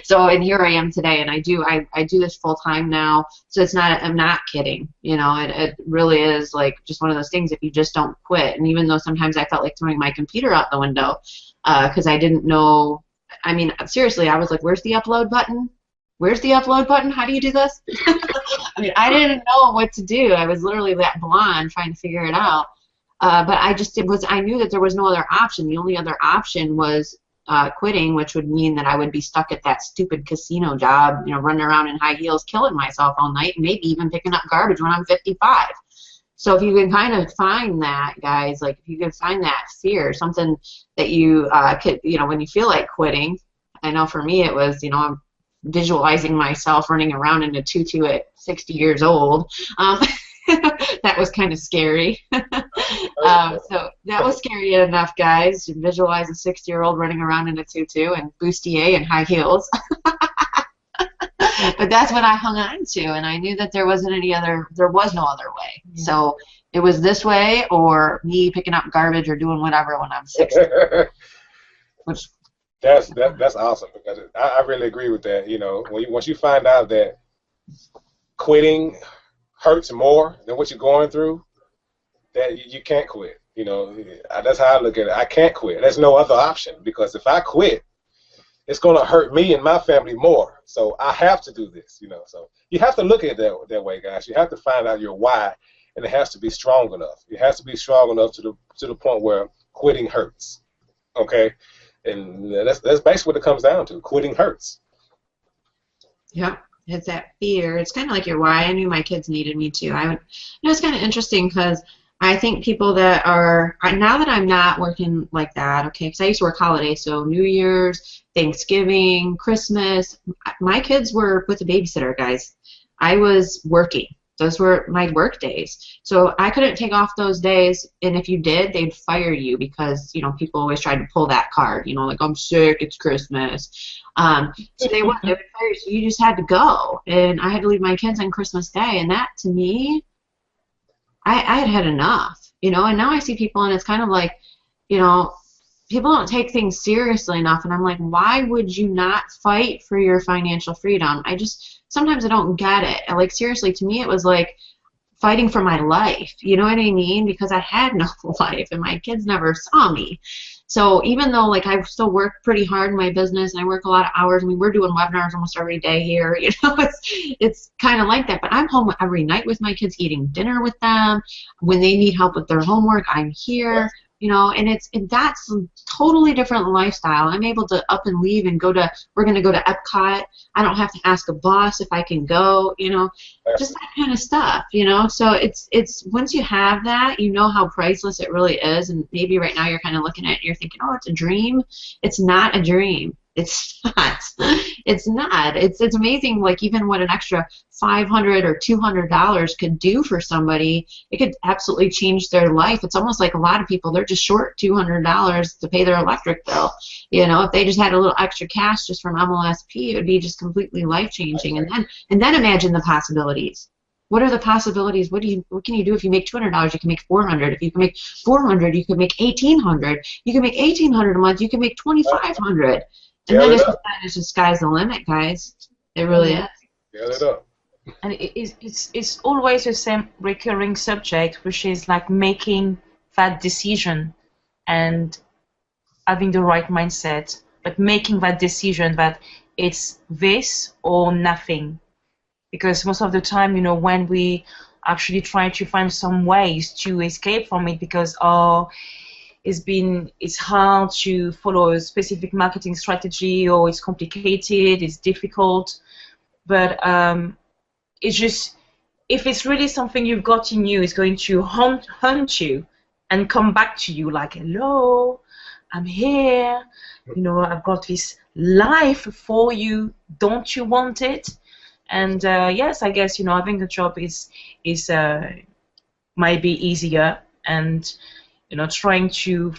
So, and here I am today, and I do this full time now. So I'm not kidding. You know, it really is like just one of those things if you just don't quit. And even though sometimes I felt like throwing my computer out the window because I didn't know. I mean, seriously, I was like, where's the upload button? Where's the upload button? How do you do this? I mean, I didn't know what to do. I was literally that blonde trying to figure it out. But I knew that there was no other option. The only other option was quitting, which would mean that I would be stuck at that stupid casino job, you know, running around in high heels, killing myself all night, and maybe even picking up garbage when I'm 55. So if you can kind of find that, guys, like if you can find that fear, something that you could, you know, when you feel like quitting. I know for me it was, you know, I'm visualizing myself running around in a tutu at 60 years old. That was kind of scary. So that was scary enough, guys. You visualize a 60-year-old running around in a tutu and bustier and high heels. But that's what I hung on to, and I knew that there was no other way. Yeah. So it was this way or me picking up garbage or doing whatever when I'm 60. That's awesome, because I really agree with that. You know, once you find out that quitting hurts more than what you're going through, that you can't quit. You know, that's how I look at it. I can't quit. There's no other option, because if I quit, it's going to hurt me and my family more. So I have to do this. You know, so you have to look at it that way, guys. You have to find out your why, and it has to be strong enough. It has to be strong enough to the point where quitting hurts. Okay. And that's basically what it comes down to. Quitting hurts. Yeah, it's that fear. It's kind of like your why. I knew my kids needed me too. It's kind of interesting because I think people that are, now that I'm not working like that, okay, because I used to work holidays, so New Year's, Thanksgiving, Christmas, my kids were with a babysitter, guys. I was working. Those were my work days. So I couldn't take off those days, and if you did, they'd fire you because, you know, people always tried to pull that card, you know, like, I'm sick, it's Christmas. So they would fire you, so you just had to go. And I had to leave my kids on Christmas Day, and that, to me, I had enough, you know, and now I see people, and it's kind of like, you know, people don't take things seriously enough, and I'm like, why would you not fight for your financial freedom? Sometimes I don't get it. Like, seriously, to me it was like fighting for my life, you know what I mean? Because I had no life, and my kids never saw me. So even though, like, I still work pretty hard in my business, and I work a lot of hours, I mean, we're doing webinars almost every day here, you know, it's kind of like that. But I'm home every night with my kids, eating dinner with them. When they need help with their homework, I'm here. You know, and that's a totally different lifestyle. I'm able to up and leave and we're going to go to Epcot. I don't have to ask a boss if I can go, you know, just that kind of stuff, you know. So it's once you have that, you know how priceless it really is. And maybe right now you're kind of looking at it and you're thinking, oh, it's a dream. It's not a dream. It's not. It's not. It's amazing, like, even what an extra $500 or $200 could do for somebody. It could absolutely change their life. It's almost like a lot of people, they're just short $200 to pay their electric bill. You know, if they just had a little extra cash just from MLSP, it would be just completely life-changing. And then imagine the possibilities. What are the possibilities? What can you do if you make $200? You can make $400. If you can make $400, you can make $1,800. You can make $1,800 a month. You can make $2,500. And then it's just sky's the limit, guys. It really is. Get it up. And it's always the same recurring subject, which is like making that decision and having the right mindset, but making that decision that it's this or nothing. Because most of the time, you know, when we actually try to find some ways to escape from it, because it's hard to follow a specific marketing strategy, or it's complicated, it's difficult. But it's just, if it's really something you've got in you, it's going to hunt you and come back to you like, hello, I'm here, I've got this life for you, don't you want it? And yes, I guess, having a job is might be easier, and trying to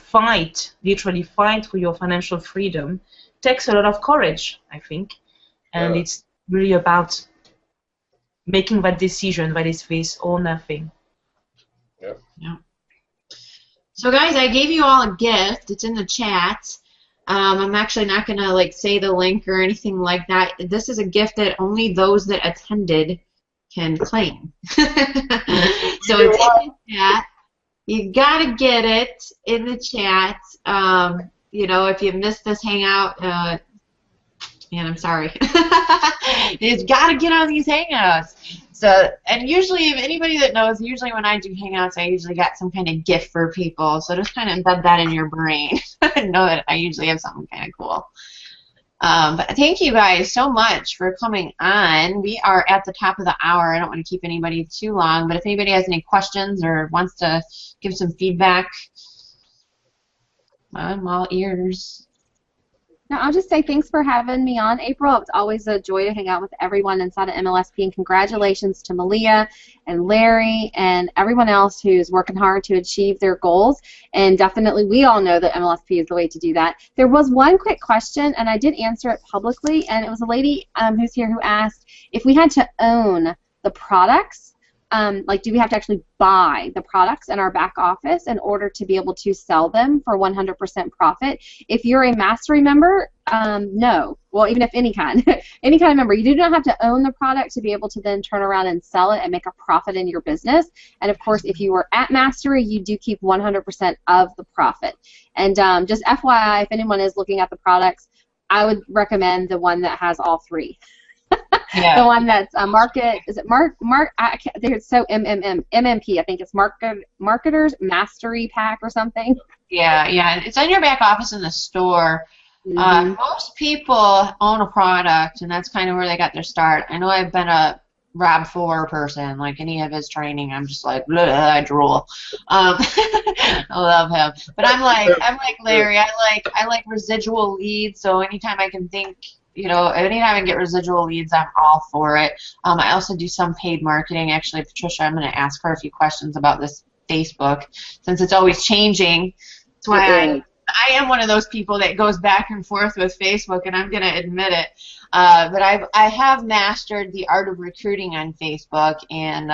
literally fight for your financial freedom takes a lot of courage, I think. And it's really about making that decision that is this or nothing. Yeah. So guys, I gave you all a gift. It's in the chat. I'm actually not going to say the link or anything like that. This is a gift that only those that attended can claim. So it's in the chat. You got to get it in the chat. If you missed this hangout, man, I'm sorry. You've got to get on these hangouts. So, and usually, if anybody that knows, usually when I do hangouts, I usually got some kind of gift for people. So just kind of embed that in your brain. Know that I usually have something kind of cool. But thank you guys so much for coming on. We are at the top of the hour. I don't want to keep anybody too long, but if anybody has any questions or wants to give some feedback, I'm all ears. No, I'll just say thanks for having me on, April. It's always a joy to hang out with everyone inside of MLSP, and congratulations to Malia and Larry and everyone else who's working hard to achieve their goals. And definitely, we all know that MLSP is the way to do that. There was one quick question, and I did answer it publicly, and it was a lady who's here who asked if we had to own the products. Do we have to actually buy the products in our back office in order to be able to sell them for 100% profit? If you're a mastery member, no. Well, even if any kind of member, you do not have to own the product to be able to then turn around and sell it and make a profit in your business. And of course, if you were at mastery, you do keep 100% of the profit. And just FYI, if anyone is looking at the products, I would recommend the one that has all three. Yeah. The one that's is it I think it's MMP. I think it's Marketers Mastery Pack or something. Yeah. It's on your back office in the store. Most people own a product, and that's kind of where they got their start. I know I've been a Rob Four person, like any of his training. I'm just like, bleh, I drool. I love him, but I'm like Larry. I like residual leads. So anytime I can think. Anytime I get residual leads, I'm all for it. I also do some paid marketing. Actually, Patricia, I'm going to ask her a few questions about this Facebook, since it's always changing. That's why I am one of those people that goes back and forth with Facebook, and I'm going to admit it. But I have mastered the art of recruiting on Facebook, and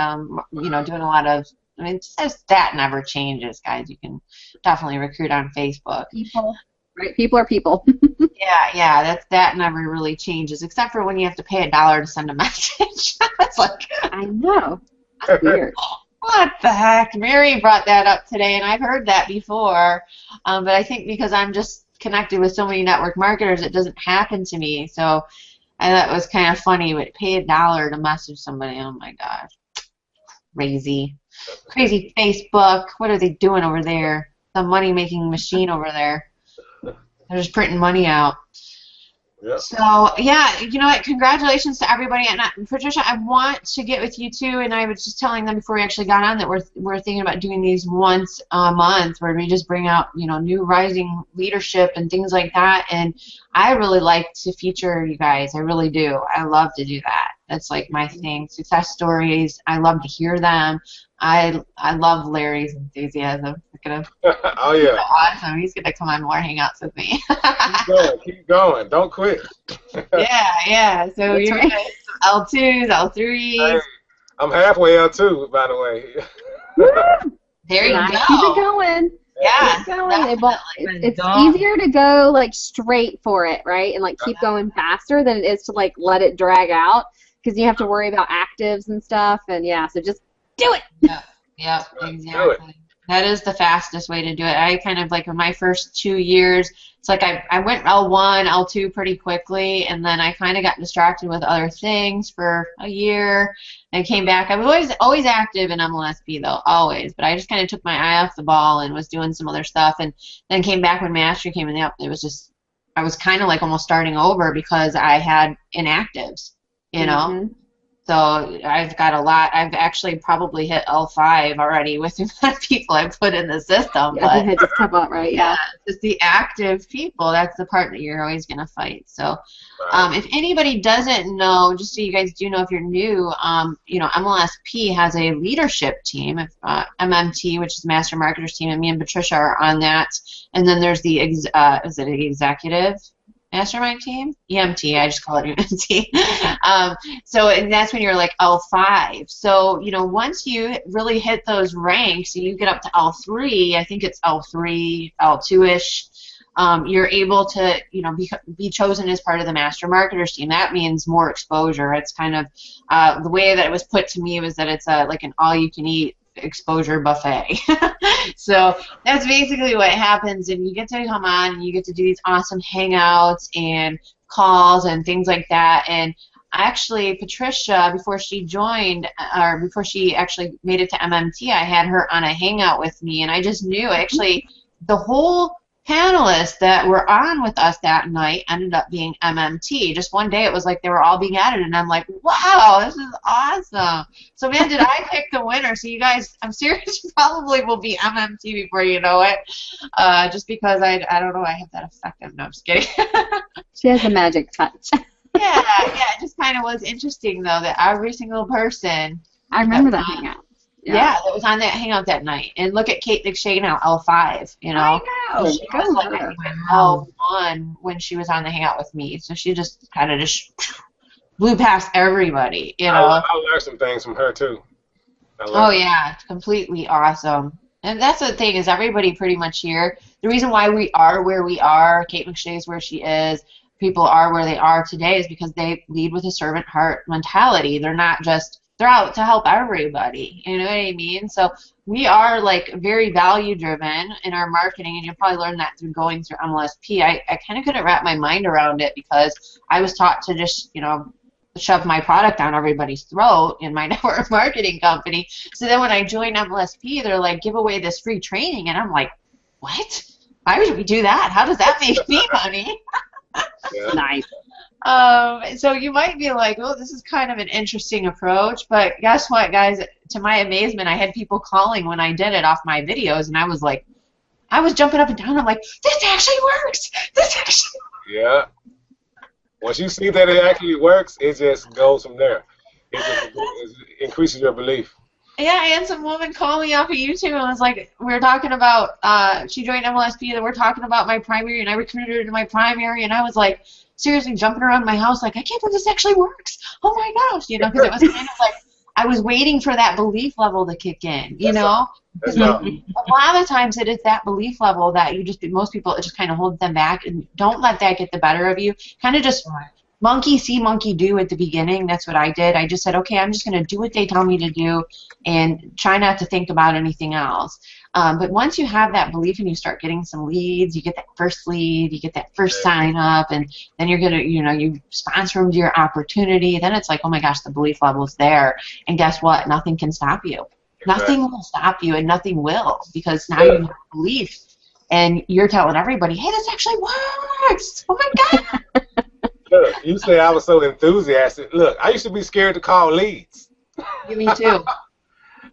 doing a lot of. I mean, it says that never changes, guys. You can definitely recruit on Facebook. Right, people are people. Yeah, that never really changes, except for when you have to pay $1 to send a message. It's like, I know. That's weird. What the heck? Mary brought that up today, and I've heard that before. But I think because I'm just connected with so many network marketers, it doesn't happen to me. So I thought it was kind of funny, but pay $1 to message somebody. Oh my gosh, crazy Facebook. What are they doing over there? The money-making machine over there. They're just printing money out. Yeah. So, yeah, you know what? Congratulations to everybody. And Patricia, I want to get with you, too. And I was just telling them before we actually got on that we're thinking about doing these once a month where we just bring out, new rising leadership and things like that. And I really like to feature you guys. I really do. I love to do that. That's like my thing. Success stories. I love to hear them. I love Larry's enthusiasm. Oh yeah. Awesome. He's gonna come on more hangouts with me. Keep going. Don't quit. Yeah. So That's you're right. L2s, L3s. Hey, I'm halfway L2, by the way. There you Nice. go. Keep it going. Yeah. Keep going. But it's Dog. easier to go straight for it, right? And keep going faster than it is to let it drag out, because you have to worry about actives and stuff. And yeah, so just do it. Yeah, Do it. exactly. That is the fastest way to do it. I kind of like in my first 2 years, it's like I went L1, L2 pretty quickly, and then I kind of got distracted with other things for a year and came back. I was always active in MLSP though, always, but I just kind of took my eye off the ball and was doing some other stuff, and then came back when Mastery came in. It was just I was kind of like almost starting over because I had inactives, you know. Mm-hmm. So I've got a lot. I've actually probably hit L5 already with the amount of people I put in the system. Yeah, But the head just come up, right? Yeah. just the active people, that's the part that you're always going to fight. So if anybody doesn't know, just so you guys do know if you're new, you know, MLSP has a leadership team, MMT, which is Master Marketers team, and me and Patricia are on that. And then there's the, is it an executive mastermind team? EMT, I just call it EMT. So and that's when you're like L5. So, you know, once you really hit those ranks and you get up to L3, I think it's L3, L2-ish, you're able to, you know, be chosen as part of the Master Marketers team. That means more exposure. It's kind of, the way that it was put to me was that it's like an all-you-can-eat exposure buffet. So that's basically what happens, and you get to come on and you get to do these awesome hangouts and calls and things like that. And actually Patricia, before she joined, or before she actually made it to MMT, I had her on a hangout with me, and I just knew actually the whole panelists that were on with us that night ended up being MMT. Just one day it was like they were all being added, and I'm like, wow, this is awesome. So man, did I pick the winner? So you guys, I'm serious, you probably will be MMT before you know it. Just because I don't know, I have that effective. No, I'm just kidding. She has a magic touch. Yeah, it just kind of was interesting though that every single person. I remember that hangout. Yeah, that was on that hangout that night. And look at Kate McShay now, L5, you know. I know. She was like L1 when she was on the hangout with me. So she just kind of just blew past everybody, you know. I learned some things from her, too. Oh, yeah, it's completely awesome. And that's the thing is everybody pretty much here. The reason why we are where we are, Kate McShay is where she is, people are where they are today is because they lead with a servant heart mentality. They're not just... They're out to help everybody, you know what I mean? So we are like very value driven in our marketing, and you'll probably learn that through going through MLSP. I kind of couldn't wrap my mind around it because I was taught to just, you know, shove my product down everybody's throat in my network marketing company. So then when I joined MLSP, they're like, give away this free training, and I'm like, what? Why would we do that? How does that make me money? Yeah. Nice. So you might be like, oh, this is kind of an interesting approach, but guess what, guys? To my amazement, I had people calling when I did it off my videos, and I was like, I was jumping up and down. I'm like, this actually works. This actually works. Yeah. Once you see that it actually works, it just goes from there. It increases your belief. Yeah, and some woman called me off of YouTube and was like, we were talking about, she joined MLSP, and we're talking about my primary, and I recruited her to my primary, and I was like, seriously jumping around my house like, I can't believe this actually works. Oh my gosh, you know, because it was kind of like I was waiting for that belief level to kick in, you know? That's A lot of times it is that belief level that you just, most people, it just kind of holds them back, and don't let that get the better of you. Kind of just monkey see, monkey do at the beginning. That's what I did. I just said, okay, I'm just going to do what they tell me to do and try not to think about anything else. But once you have that belief and you start getting some leads, you get that first lead, you get that first sign up, and then you're going to, you know, you sponsor them to your opportunity. Then it's like, oh my gosh, the belief level is there. And guess what? Nothing can stop you. Nothing will stop you, and nothing will, because now you have belief. And you're telling everybody, hey, this actually works. Oh my God. Look, you say I was so enthusiastic. Look, I used to be scared to call leads. Me too.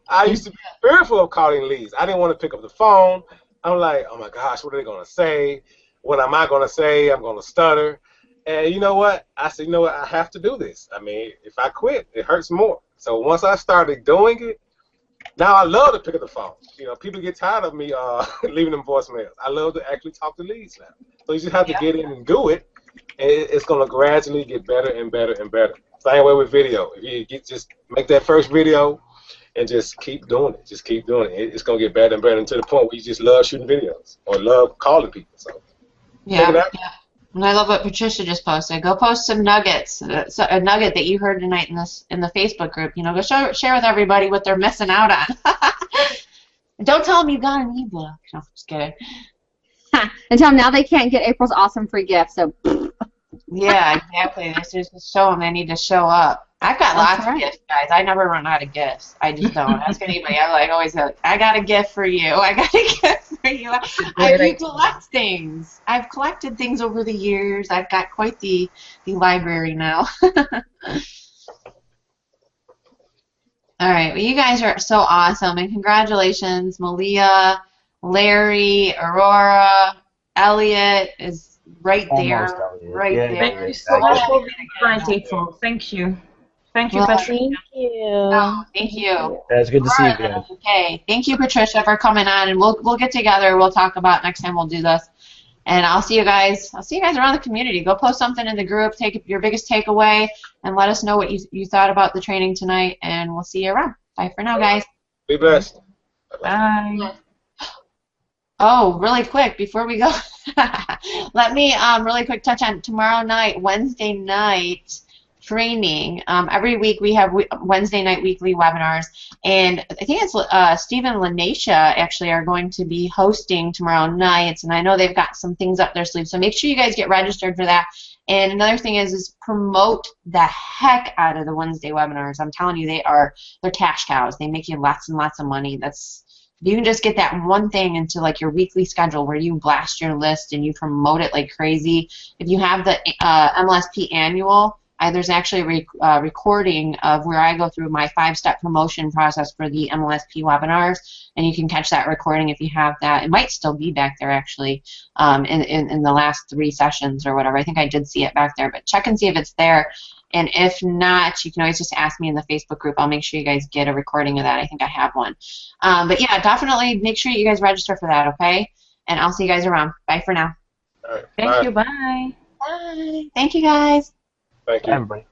I used to be fearful of calling leads. I didn't want to pick up the phone. I'm like, oh my gosh, what are they going to say? What am I going to say? I'm going to stutter. And you know what? I said, you know what? I have to do this. I mean, if I quit, it hurts more. So once I started doing it, now I love to pick up the phone. You know, people get tired of me leaving them voicemails. I love to actually talk to leads now. So you just have to get in and do it. And it's going to gradually get better and better and better. Same way with video. If you just make that first video and just keep doing it. Just keep doing it. It's going to get better and better to the point where you just love shooting videos or love calling people. So yeah. And I love what Patricia just posted. Go post some nuggets. A nugget that you heard tonight in the Facebook group. You know, go share with everybody what they're missing out on. Don't tell them you got an ebook. No, just kidding. And tell them now they can't get April's awesome free gift. So. Yeah, exactly. This is to show them they need to show up. I've got lots of gifts, guys. I never run out of gifts. I just don't. Ask anybody. I always go, I got a gift for you. I got a gift for you. I do collect things. I've collected things over the years. I've got quite the library now. All right. Well, you guys are so awesome, and congratulations, Malia, Larry, Aurora, Elliot is right there. Right there. Thank you so much for being kind, April. Thank you. Thank you, Patricia. Thank you. Oh, thank you. Yeah, it's good to see you guys. Okay. Thank you, Patricia, for coming on, and we'll get together. We'll talk about next time we'll do this. And I'll see you guys around the community. Go post something in the group, take your biggest takeaway, and let us know what you thought about the training tonight, and we'll see you around. Bye for now, guys. Be blessed. Bye. Oh, really quick, before we go, let me really quick touch on tomorrow night, Wednesday night training. Every week we have Wednesday night weekly webinars, and I think it's Steve and Lanisha actually are going to be hosting tomorrow night, and I know they've got some things up their sleeve, so make sure you guys get registered for that. And another thing is promote the heck out of the Wednesday webinars. I'm telling you, they're cash cows. They make you lots and lots of money. You can just get that one thing into like your weekly schedule where you blast your list and you promote it like crazy. If you have the MLSP annual, there's actually a recording of where I go through my 5-step promotion process for the MLSP webinars, and you can catch that recording if you have that. It might still be back there actually in the last 3 sessions or whatever. I think I did see it back there, but check and see if it's there. And if not, you can always just ask me in the Facebook group. I'll make sure you guys get a recording of that. I think I have one. But yeah, definitely make sure you guys register for that, okay? And I'll see you guys around. Bye for now. All right. Thank you. Bye. Bye. Thank you, guys. Thank you. Everybody.